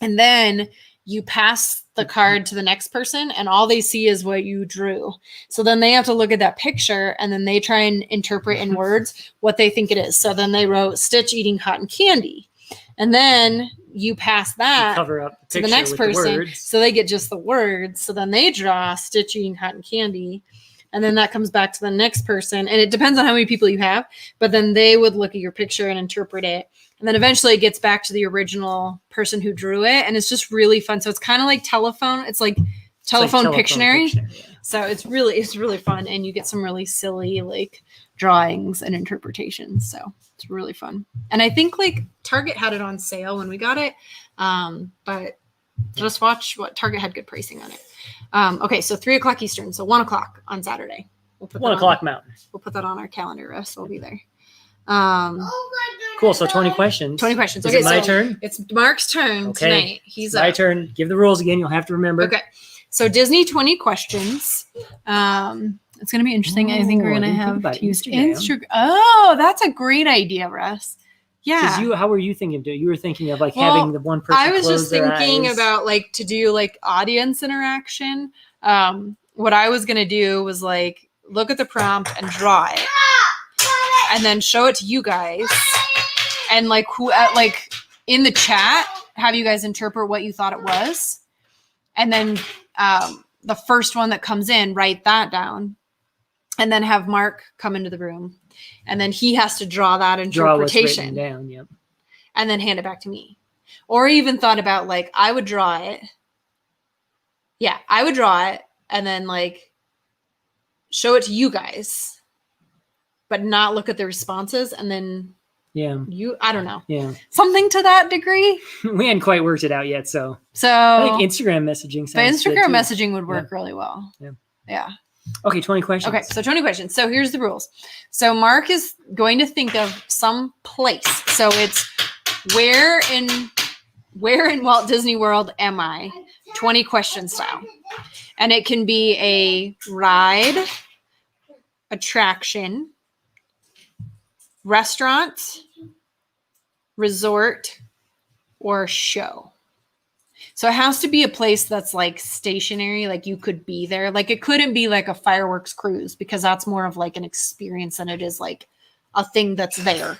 And then you pass the card to the next person, and all they see is what you drew. So then they have to look at that picture, and then they try and interpret in words what they think it is. So then they wrote Stitch eating cotton candy. And then you pass that
cover up
to the next person.
words.
So they get just the words. So then they draw Stitch eating cotton candy. And then that comes back to the next person. And it depends on how many people you have. But then they would look at your picture and interpret it. And then eventually it gets back to the original person who drew it. And it's just really fun. So it's kind of like telephone. It's like telephone Pictionary.
Yeah.
So it's really fun. And you get some really silly like drawings and interpretations. So it's really fun. And I think like Target had it on sale when we got it. But just watch what Target had good pricing on it. Okay, so 3:00 Eastern, so 1:00 on Saturday. We'll put
1
that
o'clock Mountain.
We'll put that on our calendar. Russ will be there.
Oh my
Cool. So 20 questions.
20 questions.
Is
Okay,
it my
so
turn?
it's Mark's turn
Okay.
tonight. He's
My
up.
turn. Give the rules again. You'll have to remember.
Okay. So Disney 20 questions. It's going to be interesting. I think we're
Oh, I
going to
didn't think
have
about
to use
Instagram.
Instagram. Oh, that's a great idea, Russ.
Because
Yeah.
how were you thinking of doing? You were thinking of like
Well,
having the one person
I was
close
just
their
thinking
eyes.
about like to do like audience interaction. What I was going to do was like look at the prompt and draw it and then show it to you guys. And like who like in the chat, have you guys interpret what you thought it was. And then the first one that comes in, write that down. And then have Mark come into the room. And then he has to draw that
Draw what's
interpretation.
written down. Yep.
And then hand it back to me. Or even thought about like I would draw it. Yeah, I would draw it and then like show it to you guys, but not look at the responses. And then
Yeah.
I don't know,
Yeah.
something to that degree.
We hadn't quite worked it out yet. So
So
I think Instagram messaging
but
sounds good
Instagram
too.
messaging would work really well.
Yeah.
Yeah.
Okay. 20 questions.
Okay, so 20 questions. So here's the rules. So Mark is going to think of some place. So it's where in Walt Disney World am I? 20 question style. And it can be a ride, attraction, restaurant, resort, or show. So it has to be a place that's like stationary, like you could be there. Like it couldn't be like a fireworks cruise because that's more of like an experience than it is like a thing that's there.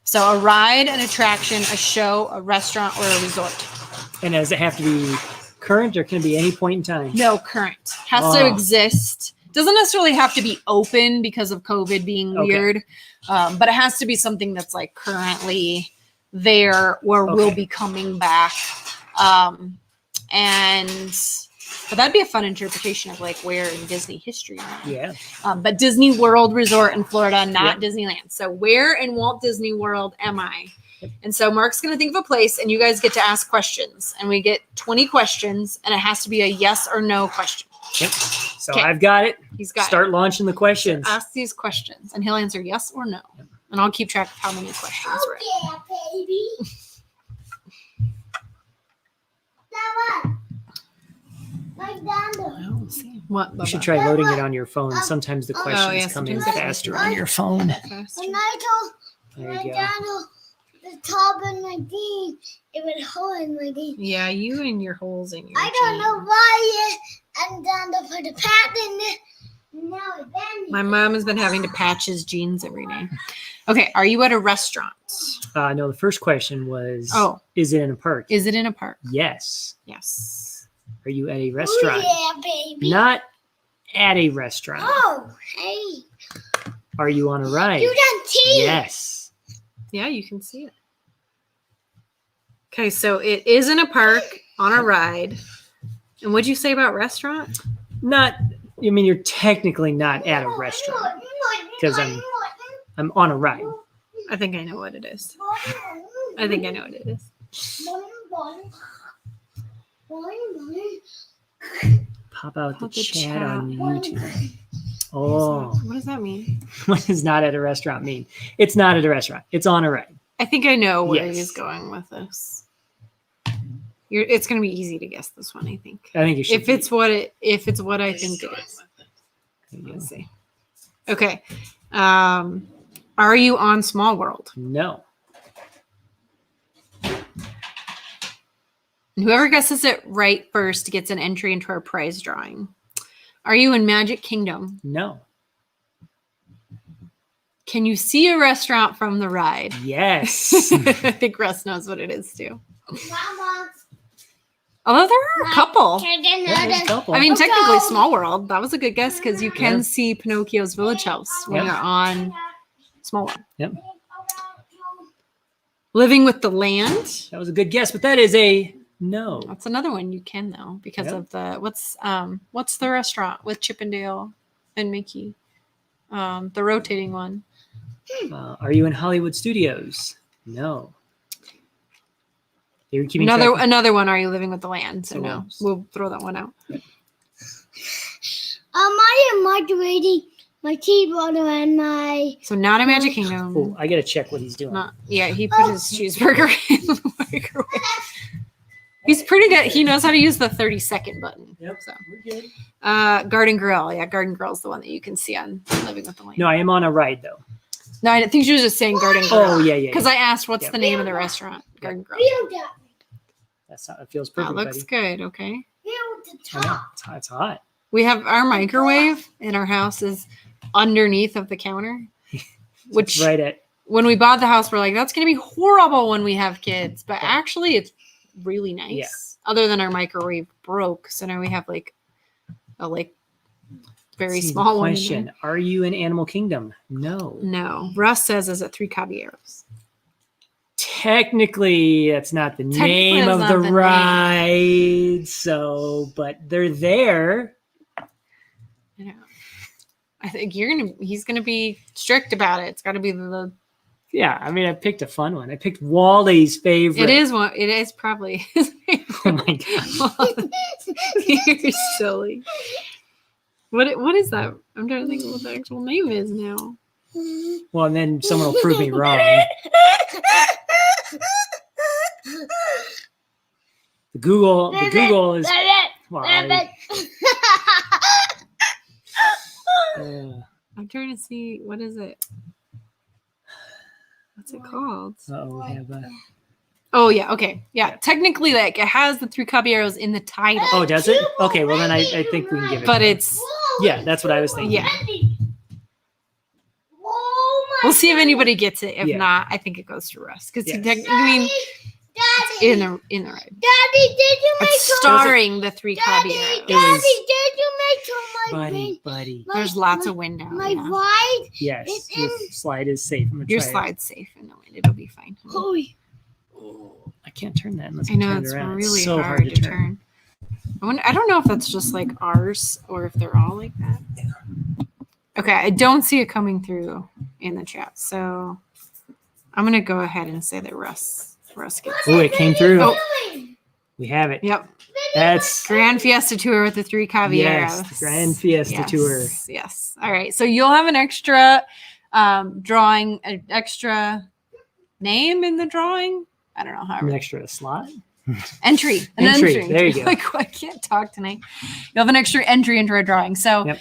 So a ride, an attraction, a show, a restaurant, or a resort.
And does it have to be current or can it be any point in time?
No, current. Has to exist. Doesn't necessarily have to be open because of COVID being weird. But it has to be something that's like currently there or will be coming back. But that'd be a fun interpretation of like where in Disney history.
Yeah.
But Disney World Resort in Florida, not Disneyland. So where in Walt Disney World am I? And so Mark's going to think of a place and you guys get to ask questions and we get 20 questions and it has to be a yes or no question.
Yep. So
Okay.
I've got it.
He's got
Start launching the questions.
ask these questions and he'll answer yes or no. And I'll keep track of how many questions we're at.
Yeah, baby. That one. Like down
Let's see. What?
You should
Bubba?
try loading it on your phone. Sometimes the questions
yeah,
come in
sometimes they
faster
come
on your phone.
Faster.
When I told
There
my
you go.
dad the top of my jeans, it would hole in my jeans.
Yeah, you and your holes in your
I don't know
jeans.
why and then to put a pad in it. Now it's bending.
My mom has been having to patch his jeans every day. Okay, are you at a restaurant?
No, the first question was,
Oh.
is it in a park?
Is it in a park?
Yes.
Yes.
Are you at a
Oh,
restaurant?
yeah, baby.
Not at a restaurant.
Oh, hey.
Are you on a ride?
You done tea.
Yes.
Yeah, you can see it. Okay, so it is in a park on a ride. And what'd you say about restaurant?
Not, I mean, you're technically not at a restaurant because I'm on a ride.
I think I know what it is. I think I know what it is.
Pop out the
Pop the
chat
chat.
on YouTube. Oh,
What does that mean?
what does not at a restaurant mean? It's not at a restaurant. It's on a ride.
I think I know where
Yes.
he's going with this. It's going to be easy to guess this one, I think.
I think you should.
If it's what I think it is.
be.
Let's see. Okay. Are you on Small World?
No.
Whoever guesses it right first gets an entry into our prize drawing. Are you in Magic Kingdom?
No.
Can you see a restaurant from the ride?
Yes.
I think Russ knows what it is too.
Mama,
Although there are a couple.
can I
Yeah,
get
there's a
another?
couple.
I mean,
Okay.
technically Small World. That was a good guess because you can
Yeah.
see Pinocchio's village house when
Yeah.
you're on Small World.
Yep.
Living with the Land.
That was a good guess, but that is a no.
That's another one you can though because
Yep.
of the what's the restaurant with Chippendale and Mickey? The rotating one.
Are you in Hollywood Studios? No. You're keeping track of-
Another one. Are you living with the land? So
So
no,
what?
we'll throw that one out.
I am moderating my cheeseburger and my.
So not a Magic Kingdom.
Oh, I gotta check what he's doing.
Yeah, he put his cheeseburger in the microwave. He's pretty good. He knows how to use the 30-second button.
Yep.
So.
We're good.
Garden Grill. Yeah, Garden Grill is the one that you can see on Living with the Land.
No, I am on a ride though.
No, I think she was just saying Garden Grill.
Oh yeah.
Because I asked what's
Yeah.
the name of the restaurant. Garden Grill.
That's not. It feels
That
perfect,
looks
buddy.
good. Okay.
I know. It's hot.
We have our microwave in our house is underneath of the counter, which
Right at.
when we bought the house, we're like, that's going to be horrible when we have kids. But actually, it's really nice.
Yeah.
Other than our microwave broke, so now we have like a very
See, the
small one. in
question:
there.
Are you in Animal Kingdom? No.
No, Russ says is it 3 Caballeros?
Technically, that's not the
Technically,
name
that's
of
not
the
the name.
ride. So, but they're there.
You know, I think he's gonna be strict about it. It's got to be the.
Yeah, I mean, I picked a fun one. I picked Wally's favorite.
It is one. It is probably his favorite.
Oh my god.
You're silly. What is that? I'm trying to think of what the actual name is now.
Well, and then someone will prove me wrong. The Google is. Well,
I'm trying to see what is it. What's it called?
we have.
Oh yeah, okay, yeah. Technically, like it has the 3 Caballeros in the title,
Oh, does it? Okay, well then I think we can give it.
but it's
Yeah, that's what I was thinking.
yeah. We'll see if anybody gets it. If
Yeah.
not, I think it goes to Russ because
Yes.
I mean,
Daddy,
in the ride.
Daddy, did you make
It's
some?
starring the 3
Daddy,
Caballeros.
It was-
Daddy, did you make some?
Buddy.
There's lots of wind out.
My
Yeah.
ride.
Yes,
It's
your
in-
slide is safe. I'm gonna
Your
try it.
slide's safe in the wind. It'll be fine.
Holy.
Oh, I can't turn that unless
I know
turn it
it's
around.
really
so
hard to turn. I don't know if that's just like ours or if they're all like that. Okay, I don't see it coming through in the chat, so I'm gonna go ahead and say that Russ gets
Oh, it came through.
Oh.
We have it.
Yep.
That's
Grand Fiesta tour with the 3 Caballeros.
yes, the Grand Fiesta tour.
Yes. All right. So you'll have an extra drawing, an extra name in the drawing. I don't know how.
An extra slot.
Entry. An
Entry.
entry.
There you go.
Like, I can't talk tonight. You'll have an extra entry into our drawing. So,
Yep.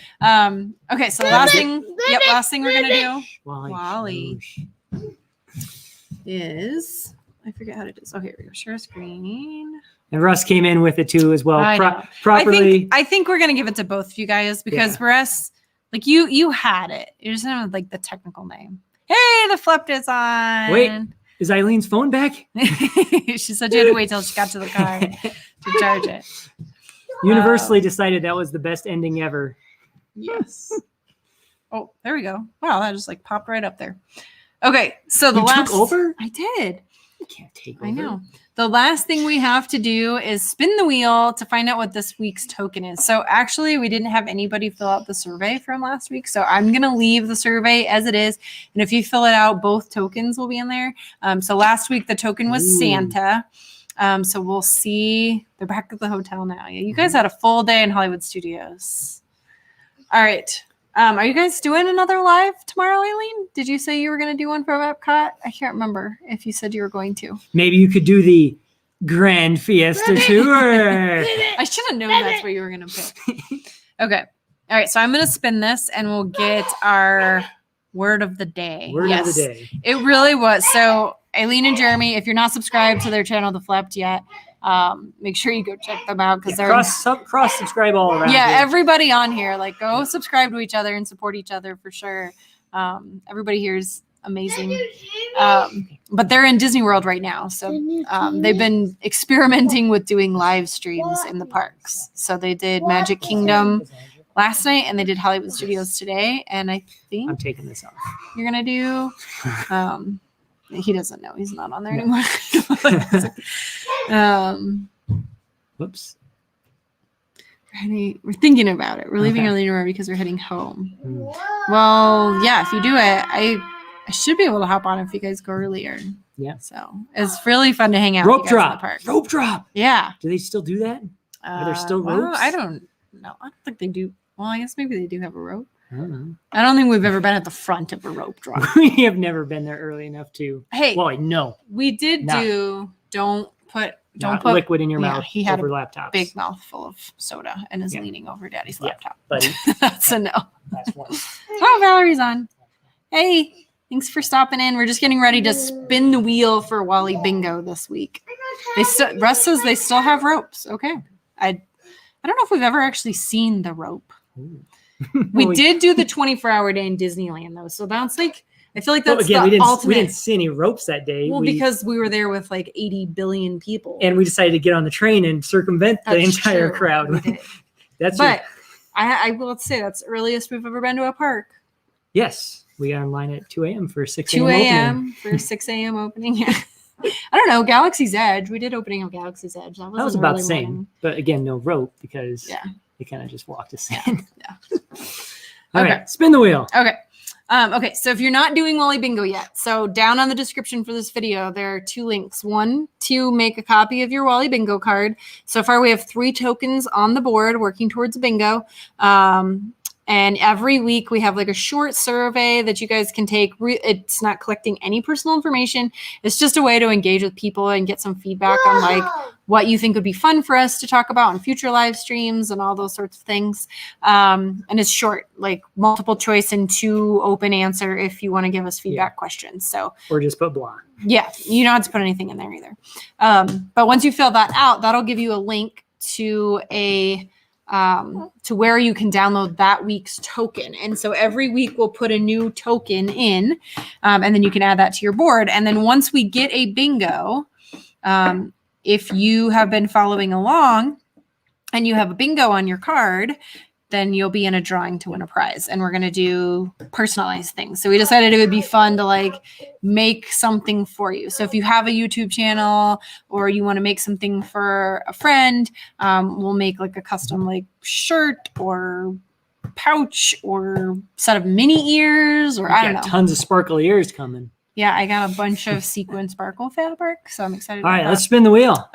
Okay. So last thing we're gonna do Wally. is I forget how to do this. Oh, here we go. Share screen.
And Russ came in with it too as well.
I know.
Properly.
I think we're gonna give it to both of you guys because Russ, like you had it. You just didn't have like the technical name. Hey, the flip is on.
Wait. Is Eileen's phone back?
She said you had to wait till she got to the car to charge it.
Universally decided that was the best ending ever.
Yes. Oh, there we go. Wow, that just like popped right up there. Okay, so the
You
last
took over?
I did.
You can't take over.
I know. The last thing we have to do is spin the wheel to find out what this week's token is. So actually, we didn't have anybody fill out the survey from last week. So I'm going to leave the survey as it is. And if you fill it out, both tokens will be in there. So last week, the token was
Ooh.
Santa. So we'll see. They're back at the hotel now. Yeah, you guys had a full day in Hollywood Studios. All right. Are you guys doing another live tomorrow, Aileen? Did you say you were going to do one from Epcot? I can't remember if you said you were going to.
Maybe you could do the Grand Fiesta tour.
I should have known that's what you were going to pick. Okay. All right. So I'm going to spin this and we'll get our word of the day.
Word of the day.
It really was. So Aileen and Jeremy, if you're not subscribed to their channel, The Flepped, yet, make sure you go check them out because they're
cross subscribe all around.
yeah,
here.
everybody on here, like go subscribe to each other and support each other for sure. Everybody here is amazing. But they're in Disney World right now. So they've been experimenting with doing live streams in the parks. So they did Magic Kingdom last night and they did Hollywood Studios today. And I think
I'm taking this off.
you're going to do, he doesn't know. He's not on there anymore.
Whoops.
We're thinking about it. We're leaving
Okay.
early tomorrow because we're heading home.
Mm.
Well, yeah, if you do it, I should be able to hop on if you guys go earlier.
Yeah.
So it's really fun to hang out with
Rope
you guys in the
drop.
park.
Rope drop.
Yeah.
Do they still do that? Are there still
well,
ropes?
I don't know. I don't think they do. Well, I guess maybe they do have a rope.
I don't know.
I don't think we've ever been at the front of a rope drop.
We have never been there early enough to.
Hey,
Well, no.
we did
Not-
don't put
liquid in your
yeah,
mouth
he had
over
a
laptops.
big mouthful of soda and is
Yeah.
leaning over Daddy's
Yeah,
laptop.
buddy.
That's a no.
That's one.
Oh, Valerie's on. Hey, thanks for stopping in. We're just getting ready to spin the wheel for Wally Bingo this week. Russ says they still have ropes. Okay. I don't know if we've ever actually seen the rope.
Ooh.
We did do the 24-hour day in Disneyland though, so that's like I feel like
Well,
that's
again,
the
we
ultimate.
didn't see any ropes that day.
Well, because we were there with like 80 billion people,
and we decided to get on the train and circumvent the
That's
entire
true.
crowd.
We did.
That's
But I will say that's the earliest we've ever been to a park.
yes, we got in line at 2 a.m. for 6
2
a.m.
a.m. for 6 a.m. opening. Yeah. I don't know. Galaxy's Edge. We did opening of Galaxy's Edge. That
That was
an
about the
early
same,
morning.
but again, no rope because
Yeah.
they kind of just walked us in.
Yeah.
All
Okay.
right, spin the wheel.
Okay. Okay. So if you're not doing Wally Bingo yet, so down on the description for this video, there are 2 links. One, to make a copy of your Wally Bingo card. So far, we have 3 tokens on the board working towards a bingo. And every week we have like a short survey that you guys can take. It's not collecting any personal information. It's just a way to engage with people and get some feedback on like what you think would be fun for us to talk about on future live streams and all those sorts of things. And it's short, like multiple choice and 2 open answer if you want to give us feedback questions. So
Or just put blah.
yeah, you don't have to put anything in there either. But once you fill that out, that'll give you a link to to where you can download that week's token. And so every week we'll put a new token in, and then you can add that to your board. And then once we get a bingo, if you have been following along and you have a bingo on your card, then you'll be in a drawing to win a prize. And we're going to do personalized things. So we decided it would be fun to like make something for you. So if you have a YouTube channel or you want to make something for a friend, we'll make like a custom like shirt or pouch or set of mini ears or I don't know.
Tons of sparkly ears coming.
Yeah, I got a bunch of sequin sparkle fabric. So I'm excited
All
about
right,
that.
let's spin the wheel.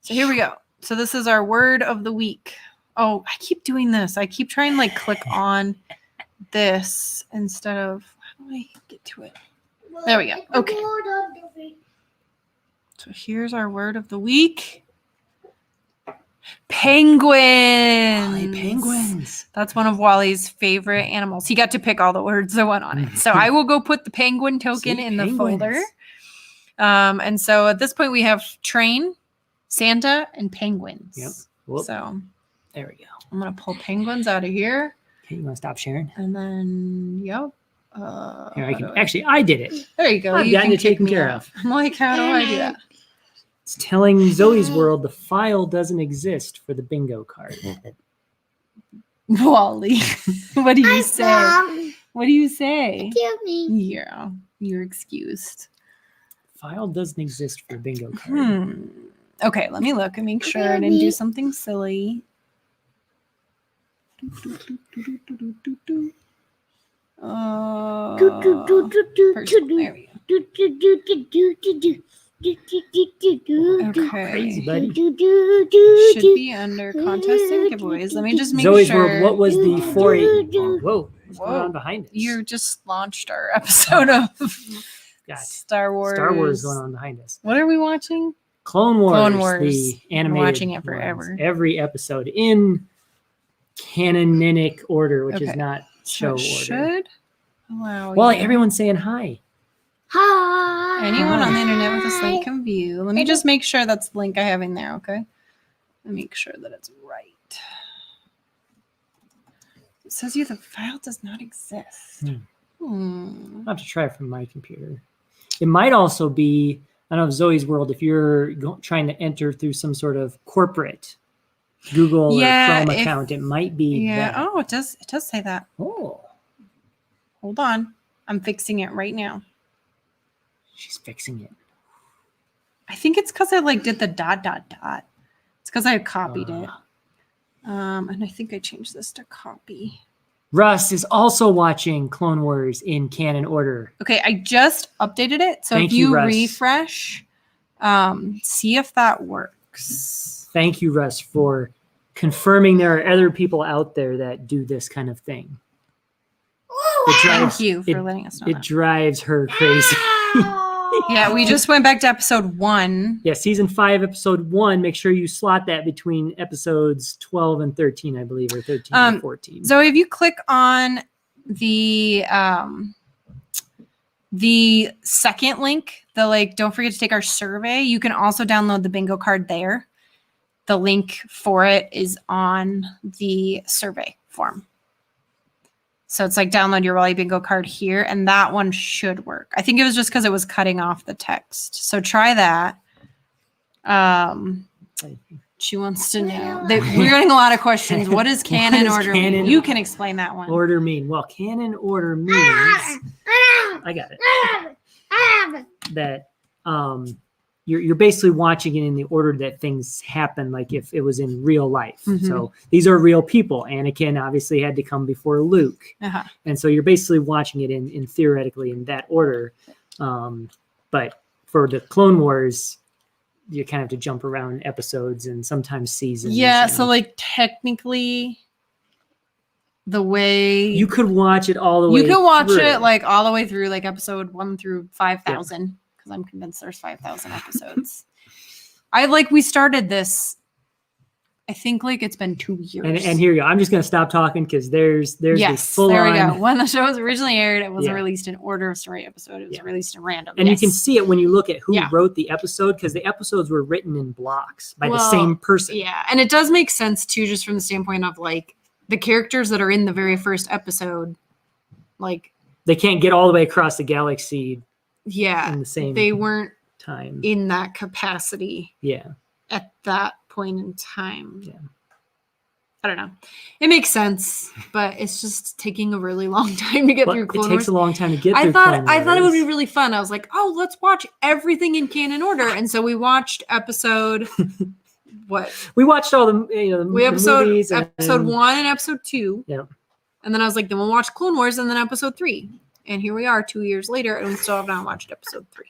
So here we go. So this is our word of the week. Oh, I keep doing this. I keep trying to like click on this instead of, how do I get to it? There we go. Okay. So here's our word of the week. Penguins.
Wally, penguins.
That's one of Wally's favorite animals. He got to pick all the words that went on it. So I will go put the penguin token
See,
in
penguins.
the folder. And so at this point we have train, Santa, and penguins.
Yep. Whoop.
So
There we go.
I'm going to pull penguins out of here.
Okay, you want to stop sharing?
And then, yep.
Here,
how
I
do
can. Actually, I did it.
there you go.
I've
You
gotten
can
it taken
kick me
care
out.
of.
I'm like, how do I do that?
It's telling Zoe's world the file doesn't exist for the bingo card.
Wally, what do you say?
Mom,
What do you say?
kill me.
Yeah, you're excused.
File doesn't exist for the bingo card.
Okay, let me look and make sure I didn't do something silly. Personal, there we go.
Crazy,
Okay.
buddy.
Should be under contests and giveaways. Let me just make
Zoe's
sure.
world. What was the 4-8? Whoa, what's going
Whoa.
on behind us?
You just launched our episode of
Got
Star Wars.
Star Wars going on behind us.
What are we watching?
Clone Wars.
Clone Wars.
The
Been
animated.
watching it
ones.
forever.
Every episode in canonic order, which is
Okay.
not show order.
Should allow
Well,
you.
everyone's saying hi.
Hi.
Anyone on the internet with this link can view. Let me just make sure that's the link I have in there, okay? Let me make sure that it's right. It says the file does not exist.
I'll have to try it from my computer. It might also be, I don't know, Zoe's world, if you're trying to enter through some sort of corporate Google
Yeah,
or Chrome
if-
account, it might be
Yeah.
that.
Oh, it does say that.
Oh,
Hold on. I'm fixing it right now.
she's fixing it.
I think it's because I like did the ... It's because I copied it.
Ah.
And I think I changed this to copy.
Russ is also watching Clone Wars in canon order.
Okay, I just updated it. So
Thank
if
you,
you
Russ.
refresh, see if that works.
Thank you, Russ, for confirming there are other people out there that do this kind of thing.
Thank you for letting us know
It
that.
drives her crazy.
Yeah, we just went back to episode 1.
Yeah, season 5, episode 1. Make sure you slot that between episodes 12 and 13, I believe, or 13 and 14.
So if you click on the second link, don't forget to take our survey. You can also download the bingo card there. The link for it is on the survey form. So it's download your Wally bingo card here, and that one should work. I think it was just because it was cutting off the text. So try that. She wants to know. We're getting a lot of questions. What does canon order mean? You can explain that one.
Order mean? Well, canon order means I got it. That you're basically watching it in the order that things happen, like if it was in real life.
Mm-hmm.
So these are real people. Anakin obviously had to come before Luke.
Uh-huh.
And so you're basically watching it in theoretically in that order. But for the Clone Wars, you kind of have to jump around episodes and sometimes seasons.
Yeah, so technically the way
you could watch it all the way
you can watch
through.
it all the way through, episode 1 through 5,000, because I'm convinced there's 5,000 episodes. We started this, I think it's been 2 years.
And here you go. I'm just going to stop talking because there's
yes,
the full
there we
on.
go. When the show was originally aired, it wasn't released in order of story episode. It was released in random.
And you can see it when you look at who
Yeah.
wrote the episode, because the episodes were written in blocks by the same person.
Yeah, and it does make sense too, just from the standpoint of the characters that are in the very first episode,
They can't get all the way across the galaxy
yeah,
in the same
they weren't
time.
in that capacity
Yeah.
at that point in time.
Yeah.
I don't know. It makes sense, but it's just taking a really long time to get through Clone
It
Wars.
takes a long time to get
I
through
thought
Clone
it would be
Wars.
really fun. I was like, oh, let's watch everything in canon order. And so we watched episode what?
We watched all the the movies
episode 1 and episode 2.
Yeah.
And then I was like, then we'll watch Clone Wars and then episode 3. And here we are 2 years later, and we still have not watched episode 3.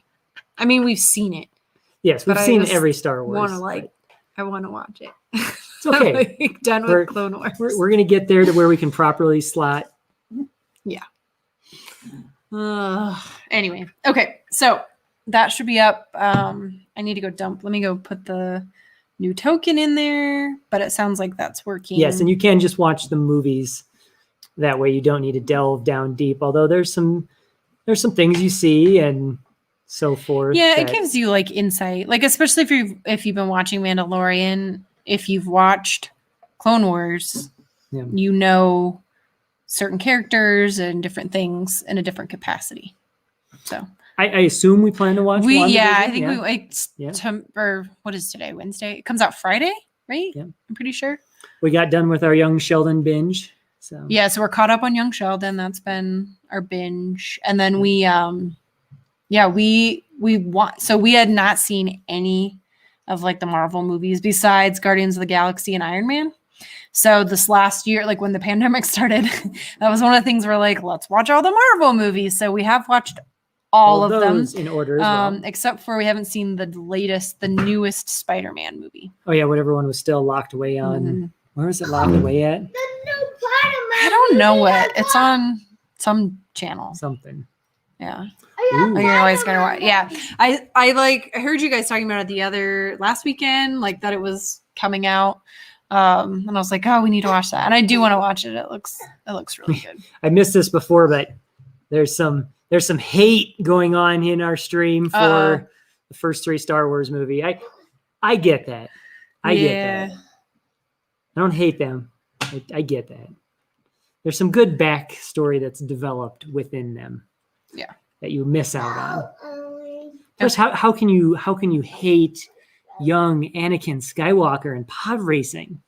I mean, we've seen it.
Yes, we've
but I
seen
just
every Star Wars.
I want to watch it.
It's okay.
Done with Clone Wars.
We're going to get there to where we can properly slot.
Yeah. Anyway, okay, so that should be up. I need to go dump. Let me go put the new token in there, but it sounds like that's working.
Yes, and you can just watch the movies. That way you don't need to delve down deep, although there's some things you see and so forth.
Yeah, it gives you insight. Especially if you've been watching Mandalorian, if you've watched Clone Wars, you know certain characters and different things in a different capacity. So
I assume we plan to watch.
I think or what is today? Wednesday. It comes out Friday, right?
Yeah.
I'm pretty sure.
We got done with our Young Sheldon binge. So
we're caught up on Young Sheldon. That's been our binge, and then we had not seen any of the Marvel movies besides Guardians of the Galaxy and Iron Man. So this last year, when the pandemic started, that was one of the things we're let's watch all the Marvel movies. So we have watched all of them
in order, as well.
Except for we haven't seen the newest Spider-Man movie.
Oh yeah, what everyone was still locked away on.
Mm-hmm.
Where was it locked away at?
I don't know what. It's on some channel.
Something.
Yeah.
Ooh.
You're always gonna watch. Yeah. I heard you guys talking about it last weekend, that it was coming out. And I was like, oh, we need to watch that. And I do want to watch it. It looks really good.
I missed this before, but there's some hate going on in our stream for the first 3 Star Wars movie. I get that. I get that. I don't hate them. I get that. There's some good backstory that's developed within them.
Yeah.
That you miss out on. First, how can you hate young Anakin Skywalker in pod racing?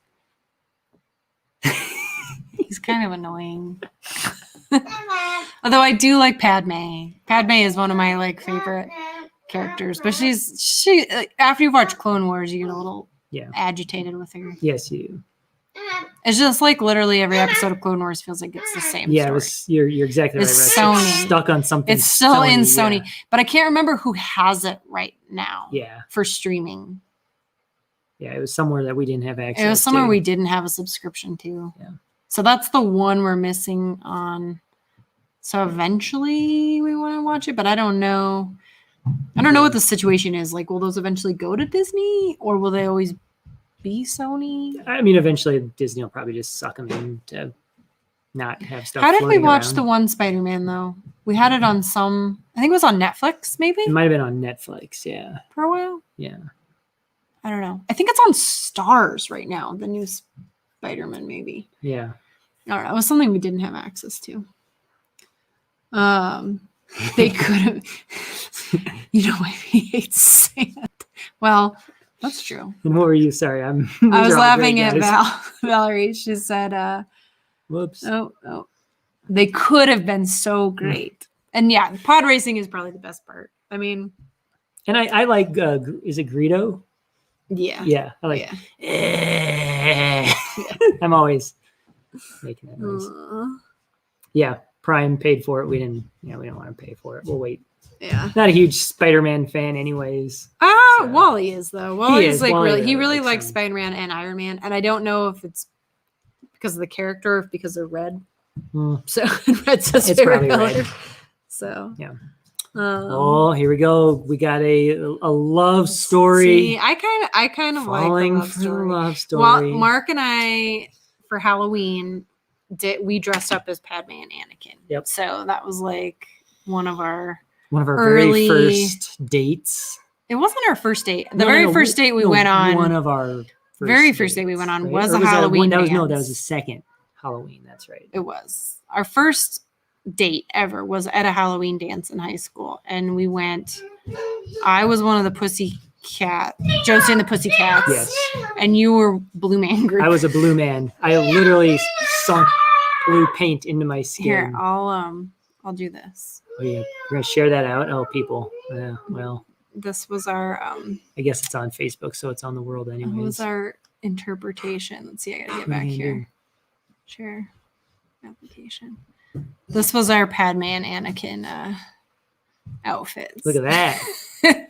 He's kind of annoying. Although I do like Padme. Padme is one of my favorite characters, but she after you watch Clone Wars, you get a little agitated with her.
Yes, you do.
It's just literally every episode of Clone Wars feels like it's the same story.
You're exactly
it's
right.
Sony.
It's stuck on something.
It's still in Sony, but I can't remember who has it right now.
Yeah.
For streaming.
Yeah, it was somewhere that we didn't have access to.
It was somewhere we didn't have a subscription to.
Yeah.
So that's the one we're missing on So eventually we want to watch it, but I don't know. I don't know what the situation is. Like, will those eventually go to Disney, or will they always be Sony?
I mean, eventually Disney will probably just suck them in to not have stuff.
How did we
floating
watch
around.
the one Spider-Man though? We had it on some. I think it was on Netflix, maybe
It might have been on Netflix. Yeah.
for a while.
Yeah.
I don't know. I think it's on Stars right now. The new Spider-Man, maybe.
Yeah.
I don't know. It was something we didn't have access to. They could have. You know, why he hates sand. Well, that's true.
And what were you? Sorry,
I was laughing at Valerie. She said,
Whoops.
oh, they could have been so great. And yeah, pod racing is probably the best part. I mean,
and I like. Is it Greedo?
yeah,
Yeah, I like.
yeah.
I'm always making that noise. Yeah, Prime paid for it. We didn't. We don't want to pay for it. We'll wait.
Yeah.
Not a huge Spider-Man fan, anyways.
So. Wally is though. Wally is like
Wally
he really
likes
likes Spider-Man and Iron Man, and I don't know if it's because of the character, or if because they're red. So red's his
It's
favorite
probably
color.
red.
So
yeah. Here we go. We got a love story.
See, I kind of like the love story.
Love story.
Well, Mark and I for Halloween we dressed up as Padme and Anakin.
Yep.
So that was like one of our
very first dates.
It wasn't our first date. The first date we went on.
One of our
first date we went on was a Halloween dance.
That was the second Halloween. That's right.
It was. Our first date ever was at a Halloween dance in high school. And we went, I was one of the Pussycat, Josie and the Pussycats.
Yes.
And you were Blue Man Group.
I was a blue man. I literally sunk blue paint into my skin.
Here, I'll do this.
Oh, yeah. You're going to share that out? Oh, people. Yeah, well.
This was our
I guess it's on Facebook, so it's on the world anyways.
What was our interpretation? Let's see, I gotta get back here. Share application. This was our Padme and Anakin outfits.
Look at that.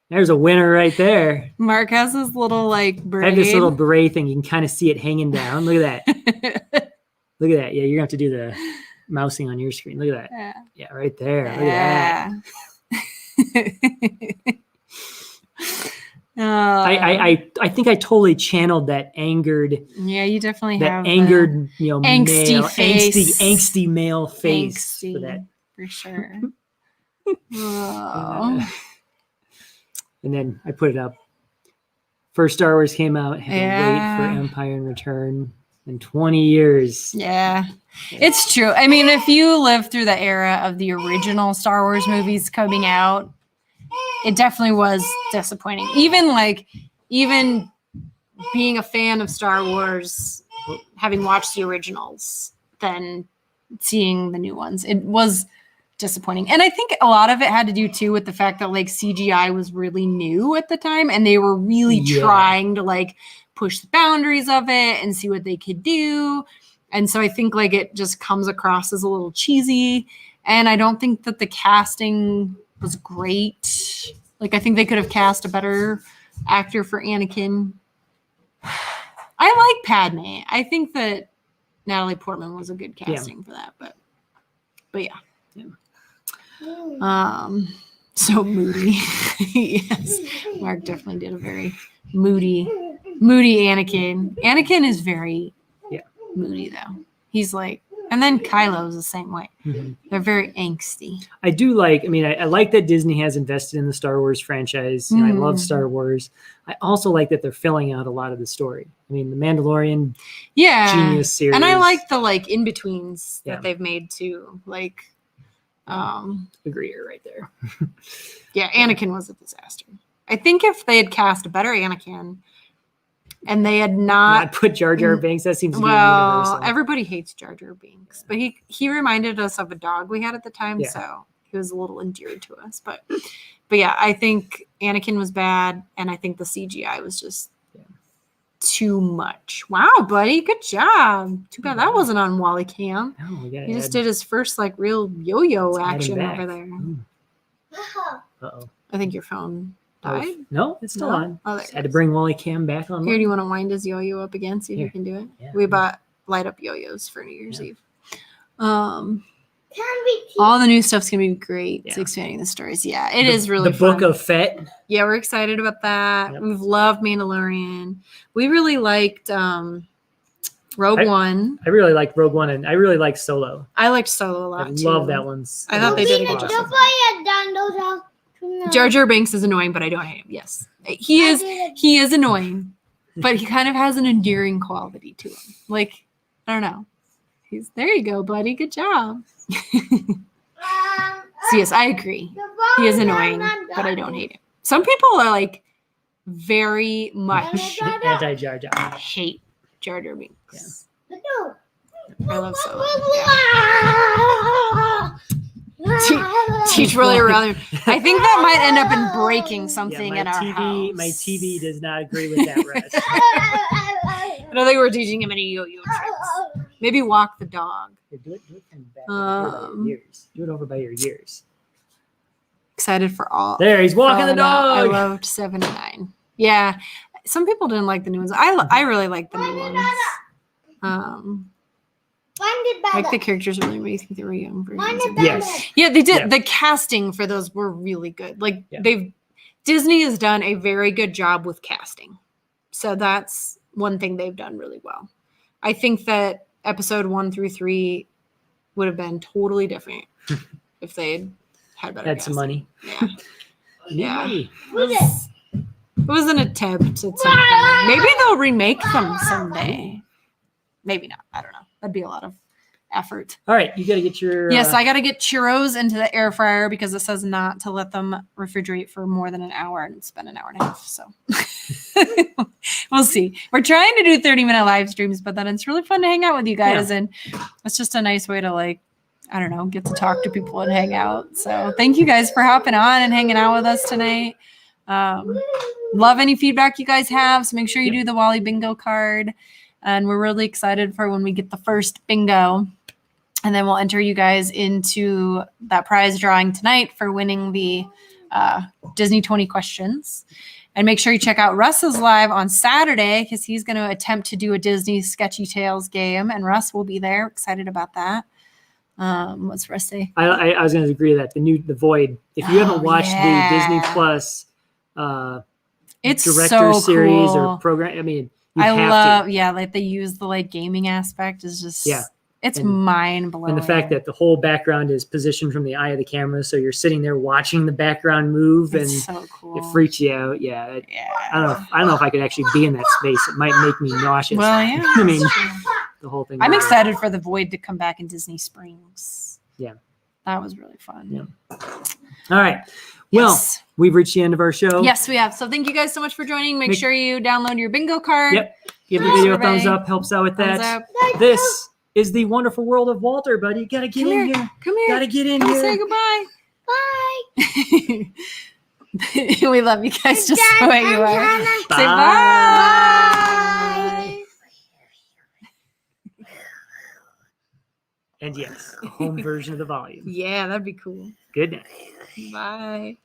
There's a winner right there.
Mark has this little like braid.
I have this little beret thing. You can kind of see it hanging down. Look at that. Look at that. Yeah, you're going to have to do the mousing on your screen. Look at that. Yeah, right there. Look at that. I think I totally channeled that angered.
Yeah, you definitely
that
have
angered,
angsty
male,
face.
angsty male face
Angsty,
for that.
For sure. Oh.
And then I put it up. First Star Wars came out. Had to wait for Empire and Return. In 20 years.
Yeah, it's true. I mean, if you live through the era of the original Star Wars movies coming out, it definitely was disappointing. Even being a fan of Star Wars, having watched the originals, then seeing the new ones, it was disappointing. And I think a lot of it had to do too with the fact that like CGI was really new at the time, and they were really trying to like push the boundaries of it and see what they could do. And so I think like it just comes across as a little cheesy. And I don't think that the casting was great. Like I think they could have cast a better actor for Anakin. I like Padme. I think that Natalie Portman was a good casting for that, but yeah. So moody. Yes. Mark definitely did a very moody Anakin. Anakin is very moody though. He's like, and then Kylo's the same way. Mm-hmm. They're very angsty.
I do like, I like that Disney has invested in the Star Wars franchise. I love Star Wars. I also like that they're filling out a lot of the story. The Mandalorian Genius series.
And I like the like in-betweens that they've made too. Like
agreeer right there.
Yeah, Anakin was a disaster. I think if they had cast a better Anakin and they had not
put Jar Jar Binks, that seems to be universal.
Everybody hates Jar Jar Binks, but he reminded us of a dog we had at the time, so he was a little endeared to us. But yeah, I think Anakin was bad, and I think the CGI was just too much. Wow, buddy, good job. Too bad that wasn't on Wally Cam.
No,
he just did his first like real yo-yo action over there.
Uh-oh.
I think your phone died.
No, it's still on.
Oh,
had to bring Wally Cam back on.
Here, do you want to wind his yo-yo up again? See if you can do it.
Yeah,
we bought light up yo-yos for New Year's Eve.
Can we keep
All the new stuff's gonna be great. It's
Yeah.
expanding the stories. Yeah, it is really
the
fun.
Book of Fett.
Yeah, we're excited about that.
Yep.
We've loved Mandalorian. We really liked Rogue One.
I really like Rogue One, and I really like Solo.
I liked Solo a
I
lot too.
love that one's.
I thought they did a good
awesome.
job.
Jar
Jar Jar Binks is annoying, but I don't hate him. Yes, he is annoying, but he kind of has an endearing quality to him. Like, I don't know. There you go, buddy. Good job. So yes, I agree. He is annoying, but I don't hate him. Some people are like very much
Anti Jar Jar.
hate Jar Jar Binks.
No.
I love Solo. Teach really around. I think that might end up in breaking something in our house.
My TV does not agree with that, Russ.
I don't think we're teaching him any yo-yo tricks. Maybe walk the dog.
Do it from back over by your ears. Do it over by your ears.
Excited for all.
There, he's walking the
I
dog.
loved 7 and 9. Yeah, some people didn't like the new ones. I really like the new ones. Like the characters really made me think they were young versions. of them.
Yes.
Yeah, they did.
Yeah.
The casting for those were really good. Like
Yeah.
Disney has done a very good job with casting. So that's one thing they've done really well. I think that episode 1 through 3 would have been totally different if they had better
Had some
casting.
money.
Yeah. Yeah.
Money.
It was an attempt at something. Maybe they'll remake them someday. Maybe not. I don't know. That'd be a lot of effort.
All right, you got to get your.
Yes, I got to get churros into the air fryer because it says not to let them refrigerate for more than an hour, and it's been an hour and a half. So we'll see. We're trying to do 30-minute live streams, but then it's really fun to hang out with you guys. And it's just a nice way to, like, I don't know, get to talk to people and hang out. So thank you guys for hopping on and hanging out with us tonight. Love any feedback you guys have. So make sure you do the Wally bingo card. And we're really excited for when we get the first bingo. And then we'll enter you guys into that prize drawing tonight for winning the Disney 20 questions. And make sure you check out Russ's live on Saturday because he's going to attempt to do a Disney Sketchy Tales game. And Russ will be there. Excited about that. What's Russ say?
I was going to agree with that. The Void. If you haven't watched the Disney Plus
it's
director
so
series
cool.
or program, I mean,
I love, like they use the like gaming aspect is just, it's mind blowing.
And the fact that the whole background is positioned from the eye of the camera, so you're sitting there watching the background move, and
so cool.
it freaks you out. I don't know if I could actually be in that space. It might make me nauseous.
Well, yeah.
I mean, the whole thing.
I'm excited for the Void to come back in Disney Springs.
Yeah,
that was really fun.
Yeah. All right. Well, we've reached the end of our show.
Yes, we have. So thank you guys so much for joining. Make sure you download your bingo card.
Yep. Give the video a thumbs up. Helps out with
Thumbs
that.
up.
This is the wonderful world of Walter, buddy. You gotta get in here.
Come here.
Gotta get in
Come
here.
say goodbye.
Bye.
We love you guys just the way you are.
Bye.
Say bye.
And yes, a home version of the volume.
Yeah, that'd be cool.
Good night.
Bye.